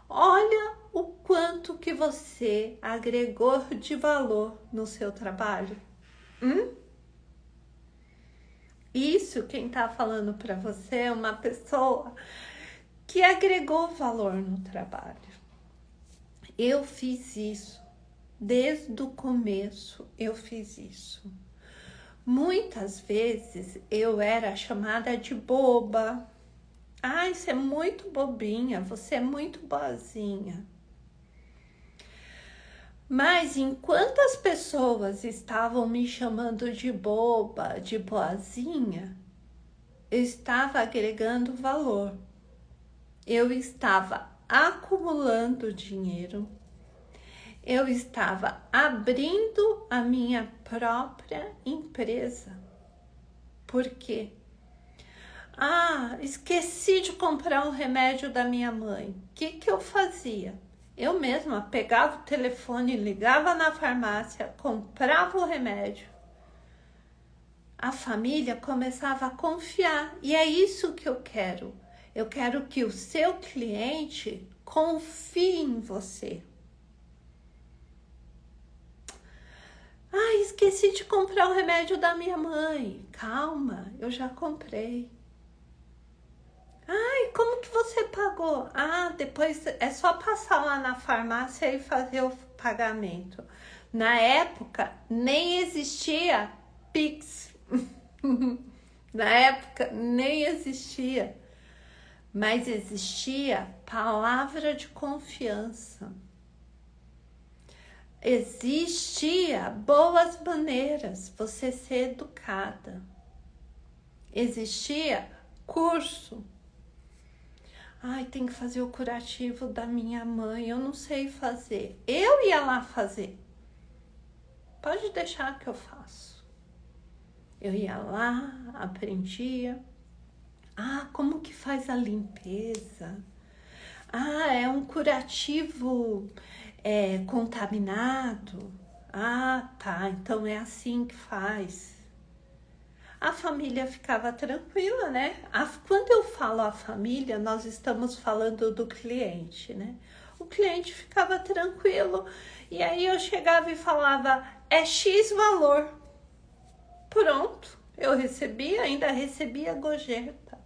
Olha o quanto que você agregou de valor no seu trabalho. Isso, quem tá falando para você é uma pessoa que agregou valor no trabalho. Eu fiz isso, desde o começo eu fiz isso. Muitas vezes eu era chamada de boba. Ai, você é muito bobinha, você é muito boazinha. Mas enquanto as pessoas estavam me chamando de boba, de boazinha, eu estava agregando valor. Eu estava acumulando dinheiro. Eu estava abrindo a minha própria empresa. Por quê? Ah, esqueci de comprar o remédio da minha mãe. O que eu fazia? Eu mesma pegava o telefone, ligava na farmácia, comprava o remédio. a família começava a confiar. E é isso que eu quero. Eu quero que o seu cliente confie em você. Ah, esqueci de comprar o remédio da minha mãe. Calma, eu já comprei. Ai, como que você pagou? Ah, depois é só passar lá na farmácia e fazer o pagamento. Na época, nem existia Pix. Na época, nem existia. Mas existia palavra de confiança. Existia boas maneiras, você ser educada. Existia curso. Ai, tem que fazer o curativo da minha mãe, eu não sei fazer. Eu ia lá fazer. Pode deixar que eu faço. Eu ia lá, aprendia. Ah, como que faz a limpeza? Ah, é um curativo contaminado. Ah, tá, então é assim que faz. A família ficava tranquila, né? Quando eu falo a família, nós estamos falando do cliente, né? O cliente ficava tranquilo. E aí eu chegava e falava, é X valor. Pronto, eu recebia, ainda recebia gorjeta.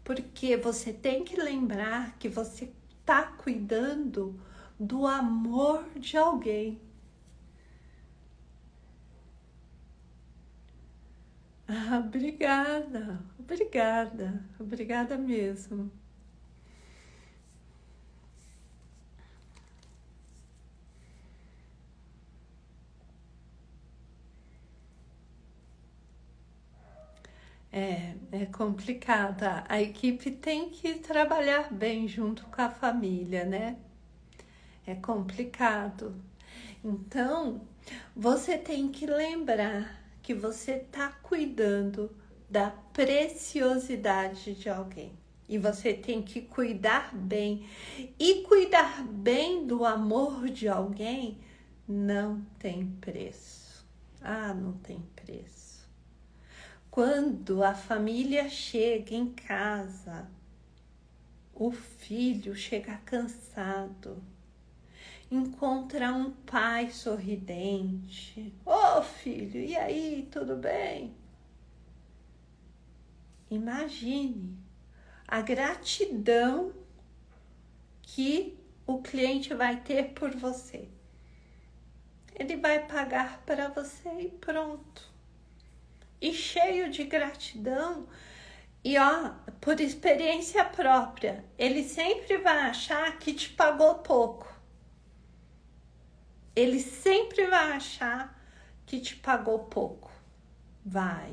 Porque você tem que lembrar que você está cuidando do amor de alguém. Ah, obrigada, obrigada, obrigada mesmo. É complicada. A equipe tem que trabalhar bem junto com a família, né? É complicado. Então, você tem que lembrar que você está cuidando da preciosidade de alguém. E você tem que cuidar bem. E cuidar bem do amor de alguém não tem preço. Ah, não tem preço. Quando a família chega em casa, o filho chega cansado, encontra um pai sorridente. Ô filho, e aí, tudo bem? Imagine a gratidão que o cliente vai ter por você. Ele vai pagar para você e pronto. E cheio de gratidão. E ó, por experiência própria, ele sempre vai achar que te pagou pouco. Ele sempre vai achar que te pagou pouco.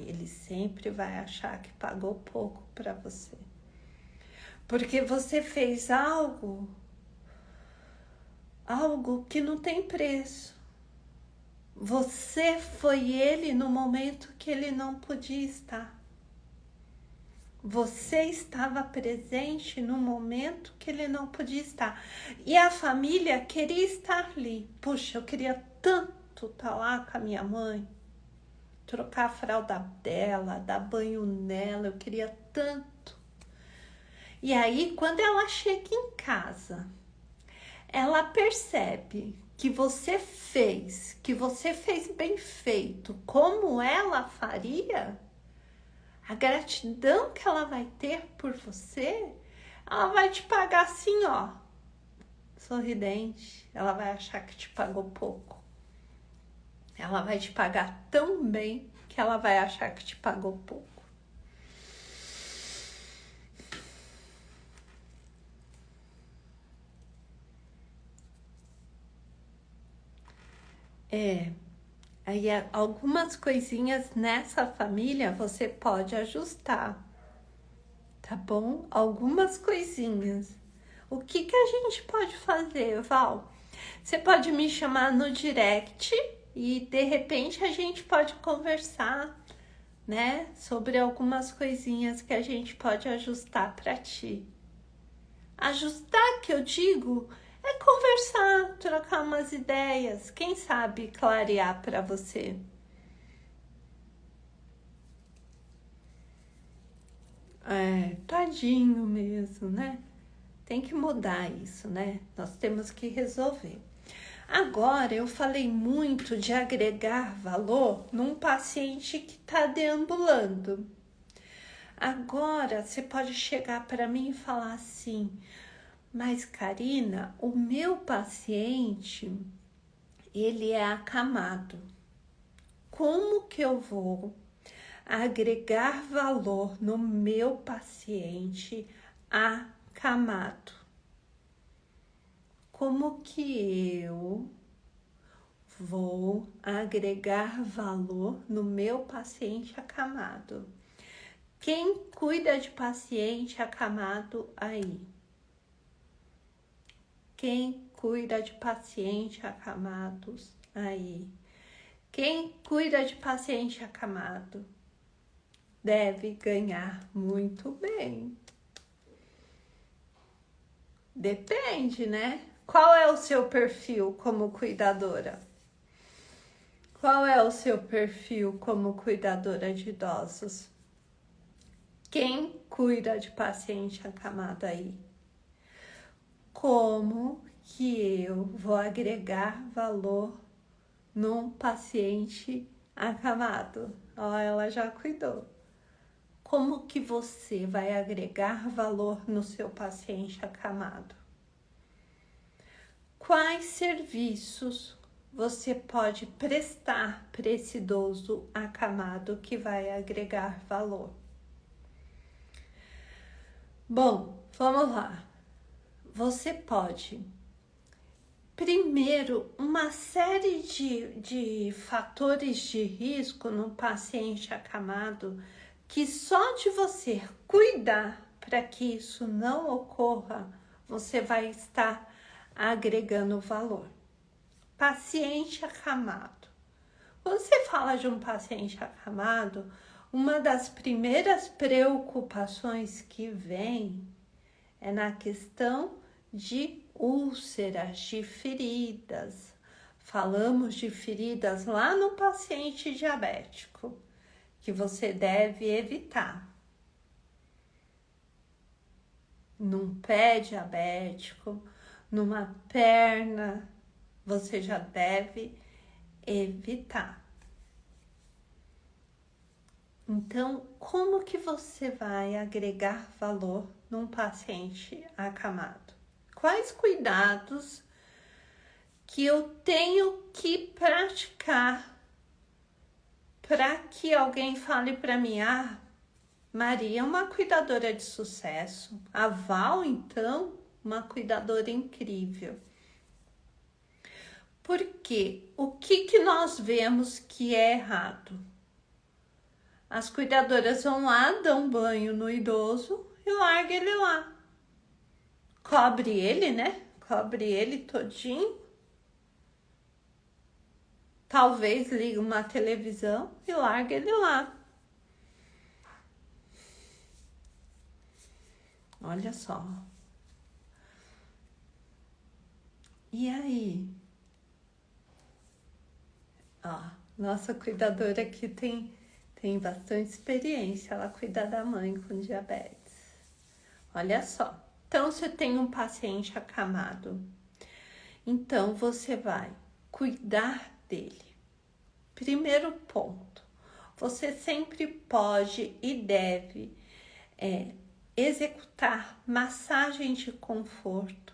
Ele sempre vai achar que pagou pouco para você. Porque você fez algo que não tem preço. Você foi ele no momento que ele não podia estar. Você estava presente no momento que ele não podia estar. E a família queria estar ali. Puxa, eu queria tanto estar lá com a minha mãe. Trocar a fralda dela, dar banho nela. Eu queria tanto. E aí, quando ela chega em casa, ela percebe que você fez bem feito, como ela faria. A gratidão que ela vai ter por você, ela vai te pagar assim, ó, sorridente. Ela vai achar que te pagou pouco. Ela vai te pagar tão bem que ela vai achar que te pagou pouco. Aí algumas coisinhas nessa família você pode ajustar, tá bom? Algumas coisinhas. O que a gente pode fazer, Val? Você pode me chamar no direct e de repente a gente pode conversar, né? Sobre algumas coisinhas que a gente pode ajustar para ti. Ajustar, que eu digo, é conversar, trocar umas ideias, quem sabe clarear para você. Tadinho mesmo, né? Tem que mudar isso, né? Nós temos que resolver. Agora, eu falei muito de agregar valor num paciente que está deambulando. Agora, você pode chegar para mim e falar assim, mas Karina, o meu paciente, ele é acamado. Como que eu vou agregar valor no meu paciente acamado? Como que eu vou agregar valor no meu paciente acamado? Quem cuida de paciente acamado aí? Quem cuida de paciente acamados aí? Quem cuida de paciente acamado deve ganhar muito bem. Depende, né? Qual é o seu perfil como cuidadora? Qual é o seu perfil como cuidadora de idosos? Quem cuida de paciente acamado aí? Como que eu vou agregar valor num paciente acamado? Ó, ela já cuidou. Como que você vai agregar valor no seu paciente acamado? Quais serviços você pode prestar para esse idoso acamado que vai agregar valor? Bom, vamos lá. Você pode, primeiro, uma série de fatores de risco no paciente acamado que só de você cuidar para que isso não ocorra, você vai estar agregando valor. Paciente acamado. Quando você fala de um paciente acamado, uma das primeiras preocupações que vem é na questão de úlceras, de feridas. Falamos de feridas lá no paciente diabético, que você deve evitar. Num pé diabético, numa perna, você já deve evitar. Então, como que você vai agregar valor num paciente acamado? Quais cuidados que eu tenho que praticar para que alguém fale para mim, Maria é uma cuidadora de sucesso, a Val, então, uma cuidadora incrível. Porque o que nós vemos que é errado? As cuidadoras vão lá, dão banho no idoso e larga ele lá. Cobre ele, né? Cobre ele todinho. Talvez liga uma televisão e larga ele lá. Olha só. E aí? Ó, nossa cuidadora aqui tem bastante experiência. Ela cuida da mãe com diabetes. Olha só. Então, você tem um paciente acamado. Então, você vai cuidar dele. Primeiro ponto. Você sempre pode e deve executar massagem de conforto.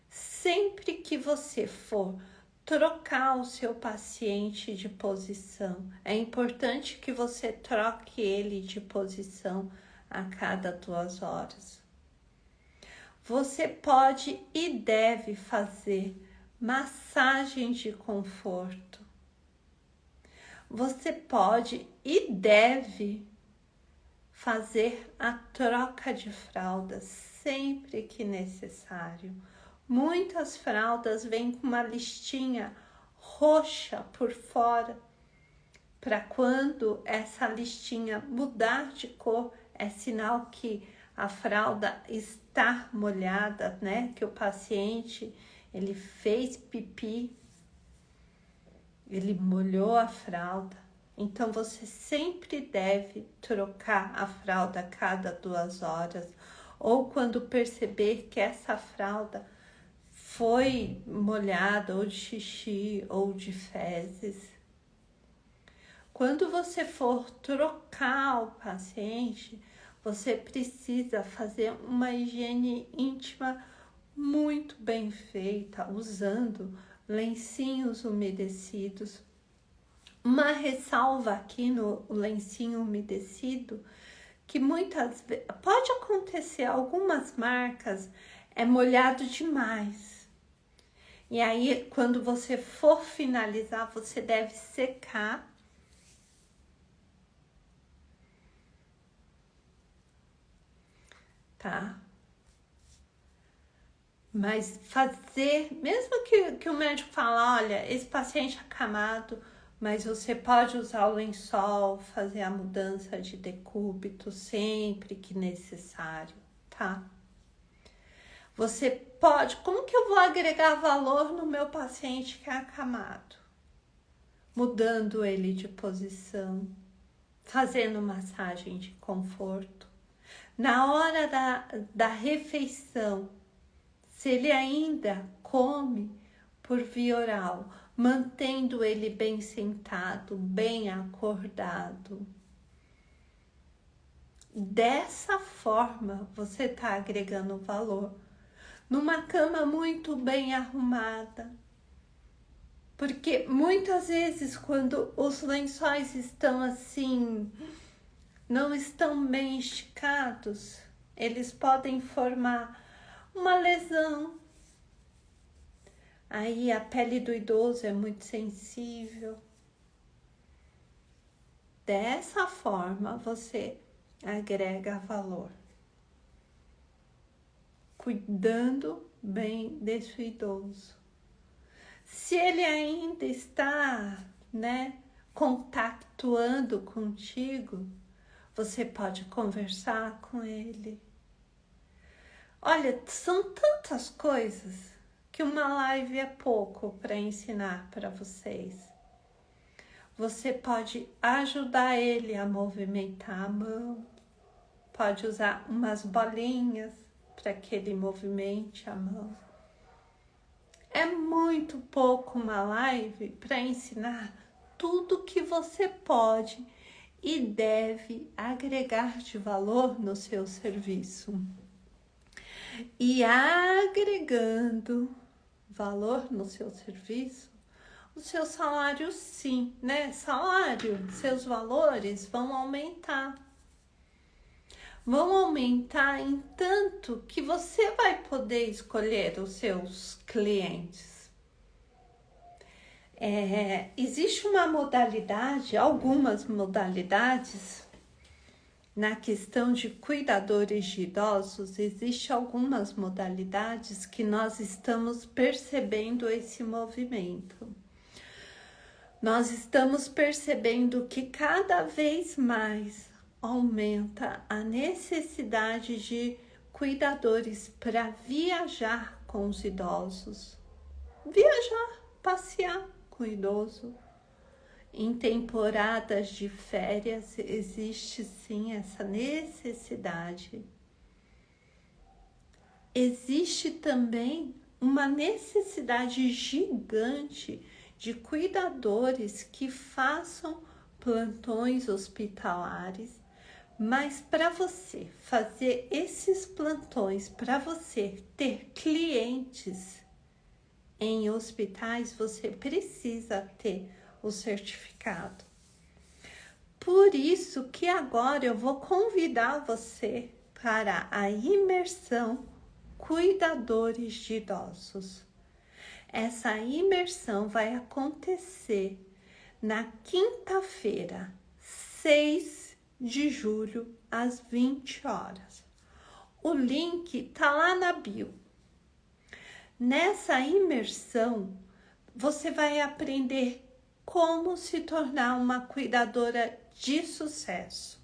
Sempre que você for trocar o seu paciente de posição, é importante que você troque ele de posição a cada 2 horas. Você pode e deve fazer massagem de conforto. Você pode e deve fazer a troca de fraldas sempre que necessário. Muitas fraldas vêm com uma listinha roxa por fora, para quando essa listinha mudar de cor, é sinal que a fralda está molhada, né? Que o paciente, ele fez pipi, ele molhou a fralda. Então você sempre deve trocar a fralda a cada 2 horas, ou quando perceber que essa fralda foi molhada ou de xixi ou de fezes. Quando você for trocar o paciente, você precisa fazer uma higiene íntima muito bem feita, usando lencinhos umedecidos. Uma ressalva aqui no lencinho umedecido, que muitas vezes pode acontecer, algumas marcas é molhado demais. E aí, quando você for finalizar, você deve secar. Tá? Mas fazer, mesmo que o médico fala, olha, esse paciente é acamado, mas você pode usar o lençol, fazer a mudança de decúbito sempre que necessário, tá? Você pode, como que eu vou agregar valor no meu paciente que é acamado? Mudando ele de posição, fazendo massagem de conforto. Na hora da refeição, se ele ainda come por via oral, mantendo ele bem sentado, bem acordado. Dessa forma, você está agregando valor. Numa cama muito bem arrumada. Porque muitas vezes, quando os lençóis estão assim, não estão bem esticados, eles podem formar uma lesão. Aí a pele do idoso é muito sensível. Dessa forma você agrega valor, cuidando bem desse idoso. Se ele ainda está, contactuando contigo, você pode conversar com ele. Olha, são tantas coisas que uma live é pouco para ensinar para vocês. Você pode ajudar ele a movimentar a mão, pode usar umas bolinhas para que ele movimente a mão. É muito pouco uma live para ensinar tudo que você pode e deve agregar de valor no seu serviço. E agregando valor no seu serviço, o seu salário sim, Salário, seus valores vão aumentar. Vão aumentar em tanto que você vai poder escolher os seus clientes. Existe uma modalidade, algumas modalidades, na questão de cuidadores de idosos, existe algumas modalidades que nós estamos percebendo esse movimento. Nós estamos percebendo que cada vez mais aumenta a necessidade de cuidadores para viajar com os idosos. Viajar, passear com o idoso. Em temporadas de férias existe sim essa necessidade. Existe também uma necessidade gigante de cuidadores que façam plantões hospitalares, mas para você fazer esses plantões, para você ter clientes em hospitais, você precisa ter o certificado. Por isso que agora eu vou convidar você para a imersão Cuidadores de Idosos. Essa imersão vai acontecer na quinta-feira, 6 de julho, às 20 horas. O link tá lá na bio. Nessa imersão, você vai aprender como se tornar uma cuidadora de sucesso.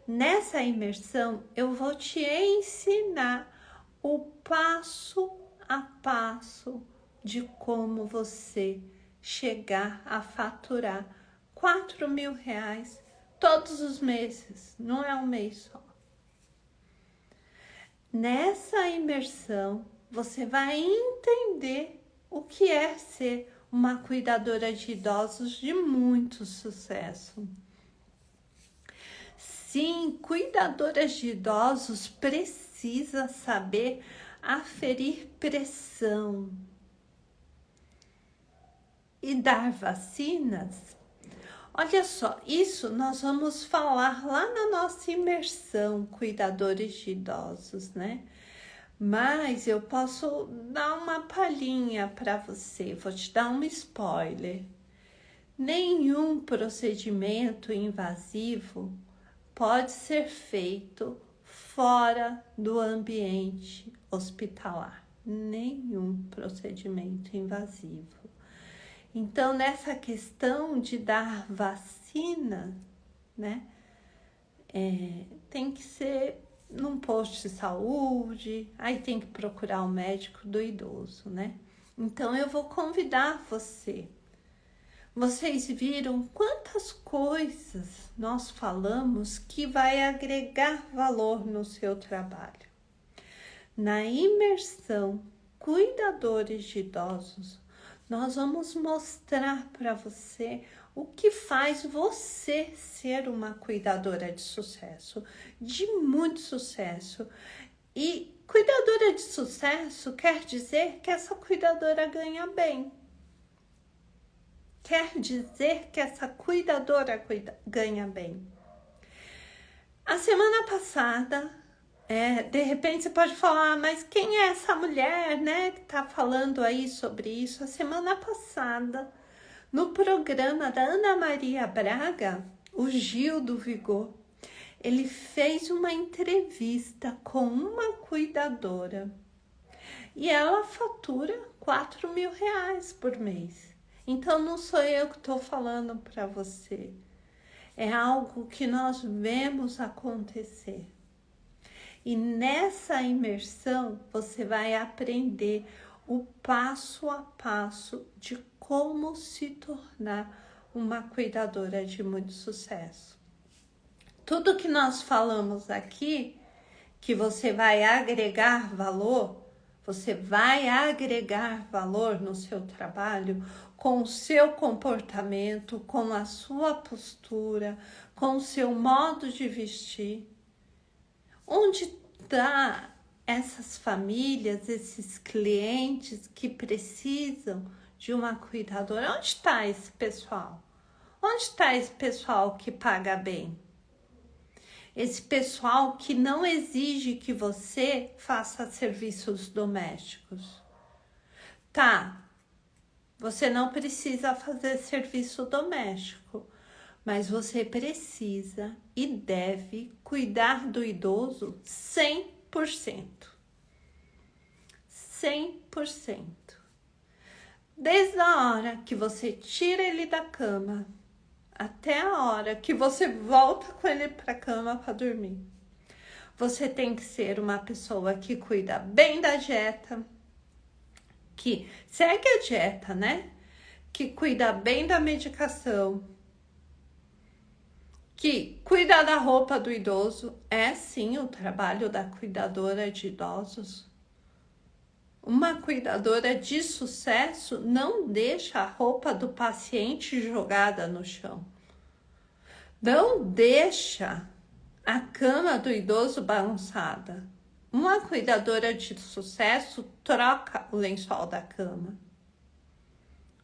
Nessa imersão, eu vou te ensinar o passo a passo de como você chegar a faturar R$ 4.000 todos os meses, não é um mês só. Nessa imersão, você vai entender o que é ser uma cuidadora de idosos de muito sucesso. Sim, cuidadoras de idosos precisa saber aferir pressão e dar vacinas. Olha só, isso nós vamos falar lá na nossa imersão Cuidadores de Idosos, né? Mas eu posso dar uma palhinha para você, vou te dar um spoiler. Nenhum procedimento invasivo pode ser feito fora do ambiente hospitalar. Nenhum procedimento invasivo. Então, nessa questão de dar vacina, né, tem que ser num posto de saúde, aí tem que procurar o médico do idoso, né? Então, eu vou convidar você. Vocês viram quantas coisas nós falamos que vai agregar valor no seu trabalho. Na imersão Cuidadores de Idosos, nós vamos mostrar para você o que faz você ser uma cuidadora de sucesso, de muito sucesso. E cuidadora de sucesso quer dizer que essa cuidadora ganha bem. Quer dizer que essa cuidadora ganha bem. A semana passada, de repente você pode falar, mas quem é essa mulher, né, que está falando aí sobre isso? A semana passada, no programa da Ana Maria Braga, o Gil do Vigor, ele fez uma entrevista com uma cuidadora e ela fatura R$ 4.000 por mês. Então não sou eu que estou falando para você, é algo que nós vemos acontecer. E nessa imersão você vai aprender o passo a passo de como se tornar uma cuidadora de muito sucesso. Tudo que nós falamos aqui, que você vai agregar valor, você vai agregar valor no seu trabalho com o seu comportamento, com a sua postura, com o seu modo de vestir. Onde está essas famílias, esses clientes que precisam de uma cuidadora? Onde está esse pessoal? Onde está esse pessoal que paga bem? Esse pessoal que não exige que você faça serviços domésticos. Tá, você não precisa fazer serviço doméstico, mas você precisa e deve cuidar do idoso 100%. 100%. Desde a hora que você tira ele da cama até a hora que você volta com ele para a cama para dormir. Você tem que ser uma pessoa que cuida bem da dieta, que segue a dieta, né? Que cuida bem da medicação, que cuida da roupa do idoso. É sim o trabalho da cuidadora de idosos. Uma cuidadora de sucesso não deixa a roupa do paciente jogada no chão. Não deixa a cama do idoso bagunçada. Uma cuidadora de sucesso troca o lençol da cama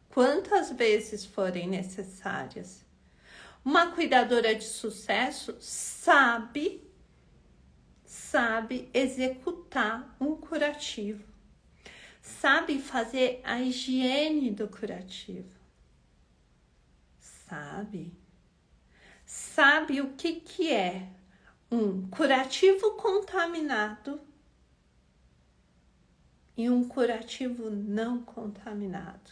quantas vezes forem necessárias. Uma cuidadora de sucesso sabe executar um curativo. Sabe fazer a higiene do curativo. Sabe o que é um curativo contaminado e um curativo não contaminado.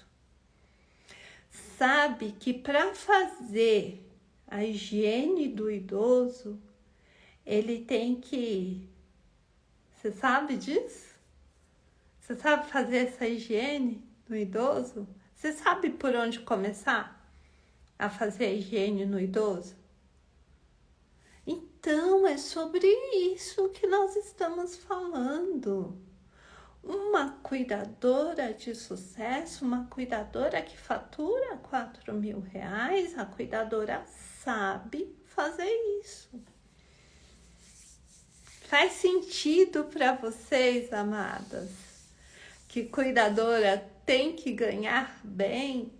Sabe que para fazer a higiene do idoso, ele tem que... Você sabe disso? Você sabe fazer essa higiene do idoso? Você sabe por onde começar? a fazer a higiene no idoso? Então, é sobre isso que nós estamos falando. Uma cuidadora de sucesso, uma cuidadora que fatura R$ 4.000, a cuidadora sabe fazer isso. Faz sentido para vocês, amadas, que cuidadora tem que ganhar bem?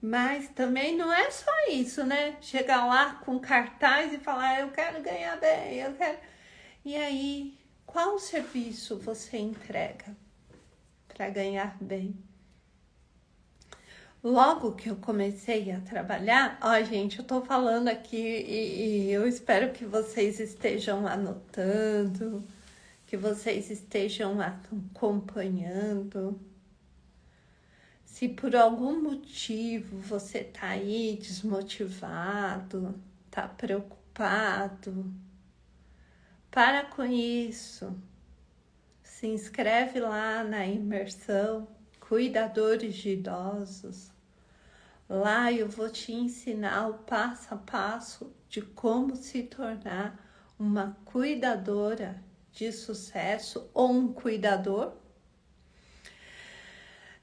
Mas também não é só isso, né? Chegar lá com cartaz e falar, eu quero ganhar bem, eu quero... E aí, qual serviço você entrega para ganhar bem? Logo que eu comecei a trabalhar, ó, gente, eu tô falando aqui e eu espero que vocês estejam anotando, que vocês estejam acompanhando. Se por algum motivo você tá aí desmotivado, tá preocupado, para com isso. Se inscreve lá na imersão Cuidadores de Idosos. Lá eu vou te ensinar o passo a passo de como se tornar uma cuidadora de sucesso ou um cuidador.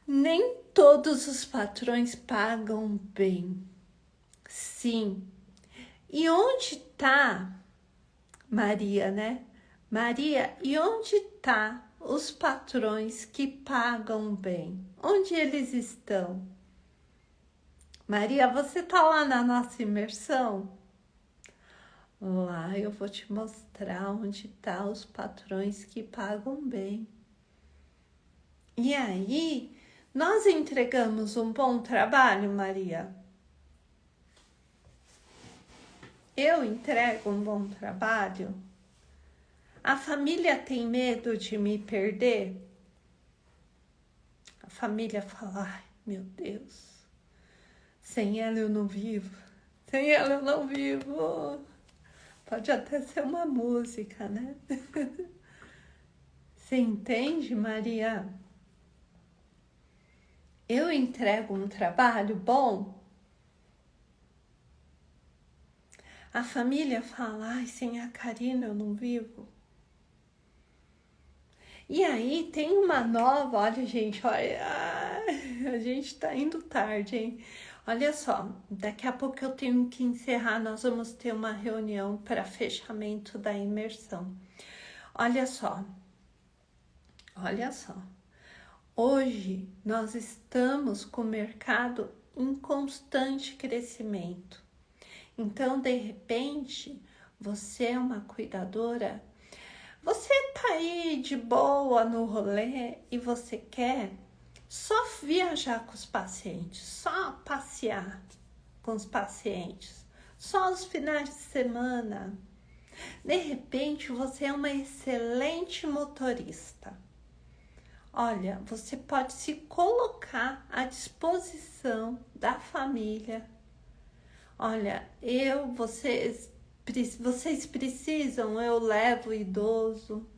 Nem todos os patrões pagam bem. Sim. E onde tá, Maria, né? Maria, e onde tá os patrões que pagam bem? Onde eles estão? Maria, você tá lá na nossa imersão? Lá eu vou te mostrar onde tá os patrões que pagam bem. E aí, nós entregamos um bom trabalho, Maria? Eu entrego um bom trabalho? A família tem medo de me perder? A família fala, ai, meu Deus, sem ela eu não vivo, sem ela eu não vivo. Pode até ser uma música, né? Você entende, Maria? Eu entrego um trabalho bom? A família fala, ai, sem a Karina eu não vivo. E aí tem uma nova, olha gente, olha, a gente tá indo tarde, hein? Olha só, daqui a pouco eu tenho que encerrar, nós vamos ter uma reunião para fechamento da imersão. Olha só, hoje nós estamos com o mercado em constante crescimento. Então, de repente, você é uma cuidadora, você tá aí de boa no rolê e você quer só viajar com os pacientes, só passear com os pacientes, só os finais de semana. De repente, você é uma excelente motorista. Olha, você pode se colocar à disposição da família. Olha, vocês precisam, eu levo o idoso,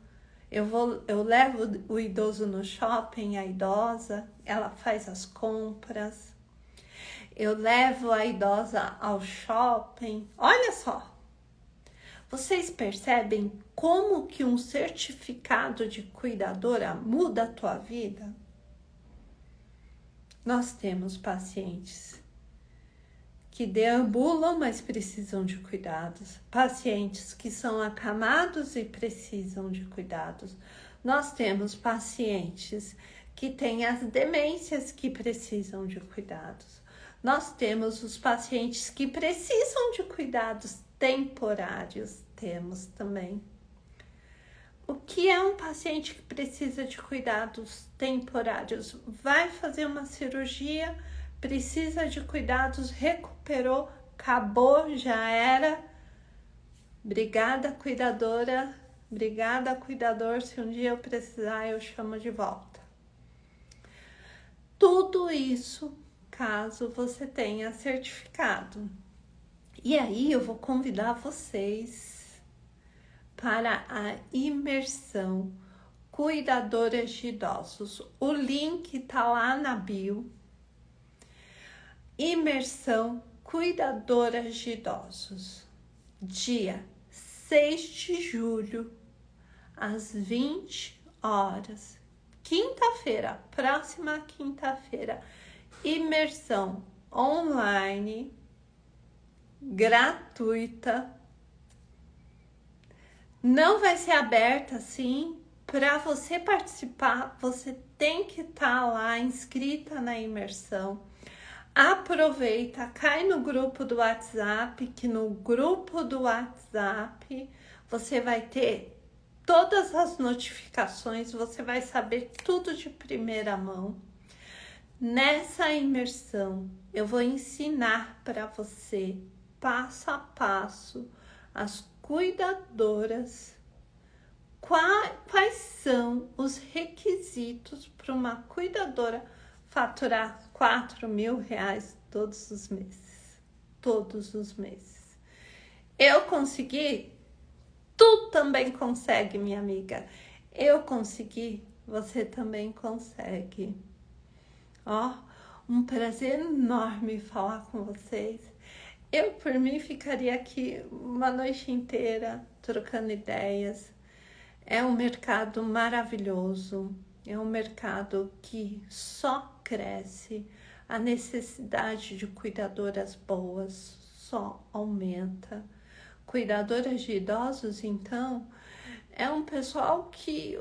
eu levo o idoso no shopping, a idosa, ela faz as compras, eu levo a idosa ao shopping. Olha só, vocês percebem como que um certificado de cuidadora muda a tua vida? Nós temos pacientes que deambulam, mas precisam de cuidados. Pacientes que são acamados e precisam de cuidados. Nós temos pacientes que têm as demências que precisam de cuidados. Nós temos os pacientes que precisam de cuidados temporários, temos também. O que é um paciente que precisa de cuidados temporários? Vai fazer uma cirurgia, precisa de cuidados, recuperou, acabou, já era. Obrigada, cuidadora. Obrigada, cuidador. Se um dia eu precisar, eu chamo de volta. Tudo isso, caso você tenha certificado. E aí, eu vou convidar vocês para a imersão Cuidadoras de Idosos. O link tá lá na bio. Imersão cuidadoras de idosos, dia 6 de julho, às 20 horas, quinta-feira, próxima quinta-feira, imersão online, gratuita, não vai ser aberta assim. Para você participar, você tem que estar lá inscrita na imersão. Aproveita, cai no grupo do WhatsApp, que no grupo do WhatsApp você vai ter todas as notificações, você vai saber tudo de primeira mão. Nessa imersão, eu vou ensinar para você, passo a passo, as cuidadoras, quais são os requisitos para uma cuidadora faturar R$4.000 todos os meses. Todos os meses. Eu consegui? Tu também consegue, minha amiga. Eu consegui, você também consegue. Ó, um prazer enorme falar com vocês. Eu, por mim, ficaria aqui uma noite inteira trocando ideias. É um mercado maravilhoso. É um mercado que só cresce. A necessidade de cuidadoras boas só aumenta. Cuidadoras de idosos, então, é um pessoal que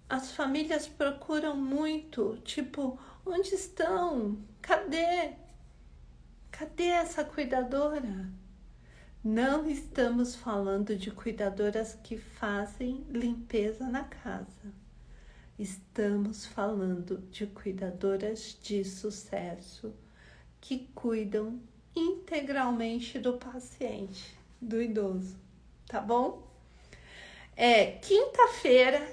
as famílias procuram muito. Tipo, onde estão? Cadê? Cadê essa cuidadora? Não estamos falando de cuidadoras que fazem limpeza na casa. Estamos falando de cuidadoras de sucesso que cuidam integralmente do paciente, do idoso, tá bom?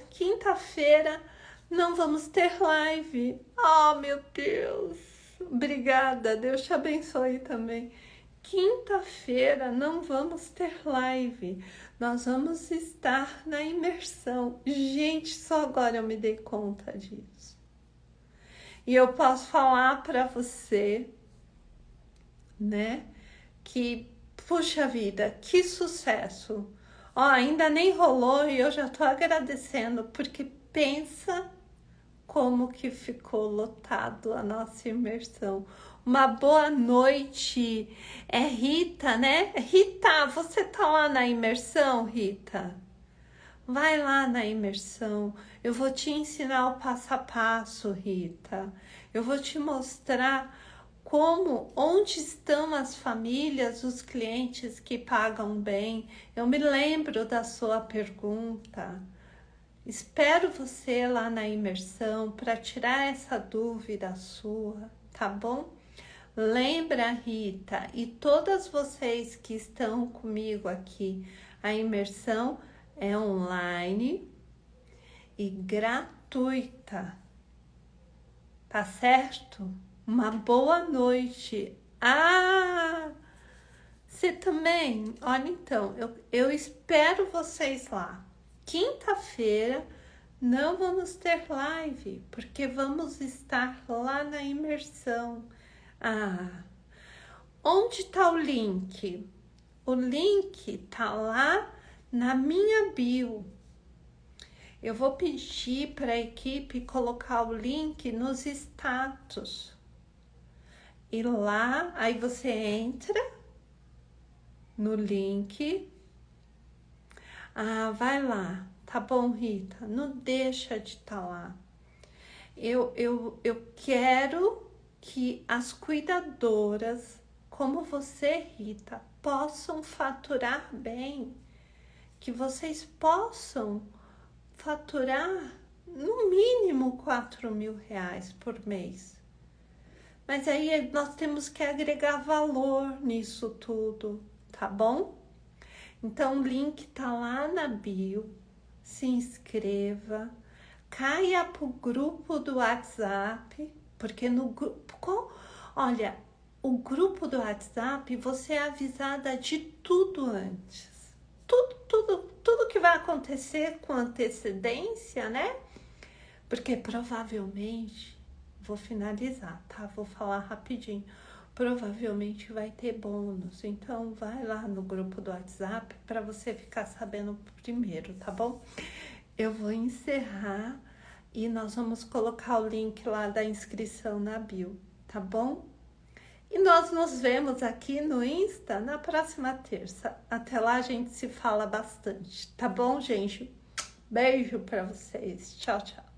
Quinta-feira não vamos ter live. Oh, meu Deus! Obrigada, Deus te abençoe também. Quinta-feira não vamos ter live, nós vamos estar na imersão. Gente, só agora eu me dei conta disso. E eu posso falar para você, né, que, puxa vida, que sucesso. Ó, ainda nem rolou e eu já tô agradecendo, porque pensa como que ficou lotado a nossa imersão. Uma boa noite. É Rita, né? Rita, você tá lá na imersão, Rita? Vai lá na imersão. Eu vou te ensinar o passo a passo, Rita. Eu vou te mostrar onde estão as famílias, os clientes que pagam bem. Eu me lembro da sua pergunta. Espero você lá na imersão para tirar essa dúvida sua, tá bom? Lembra, Rita, e todas vocês que estão comigo aqui, a imersão é online e gratuita, tá certo? Uma boa noite. Ah, você também? Olha, então, eu espero vocês lá. Quinta-feira não vamos ter live, porque vamos estar lá na imersão. Ah, onde tá o link? O link tá lá na minha bio. Eu vou pedir para a equipe colocar o link nos status. E lá, aí você entra no link. Ah, vai lá. Tá bom, Rita? Não deixa de estar lá. Eu quero que as cuidadoras, como você, Rita, possam faturar bem, que vocês possam faturar no mínimo R$4.000 por mês. Mas aí nós temos que agregar valor nisso tudo, tá bom? Então o link tá lá na bio, se inscreva, caia pro grupo do WhatsApp, porque no grupo, olha, o grupo do WhatsApp você é avisada de tudo antes. Tudo que vai acontecer com antecedência, né? Porque provavelmente, vou finalizar, tá? Vou falar rapidinho. provavelmente vai ter bônus. Então, vai lá no grupo do WhatsApp para você ficar sabendo primeiro, tá bom? Eu vou encerrar e nós vamos colocar o link lá da inscrição na bio, tá bom? E nós nos vemos aqui no Insta na próxima terça. Até lá a gente se fala bastante, tá bom, gente? Beijo para vocês. Tchau, tchau.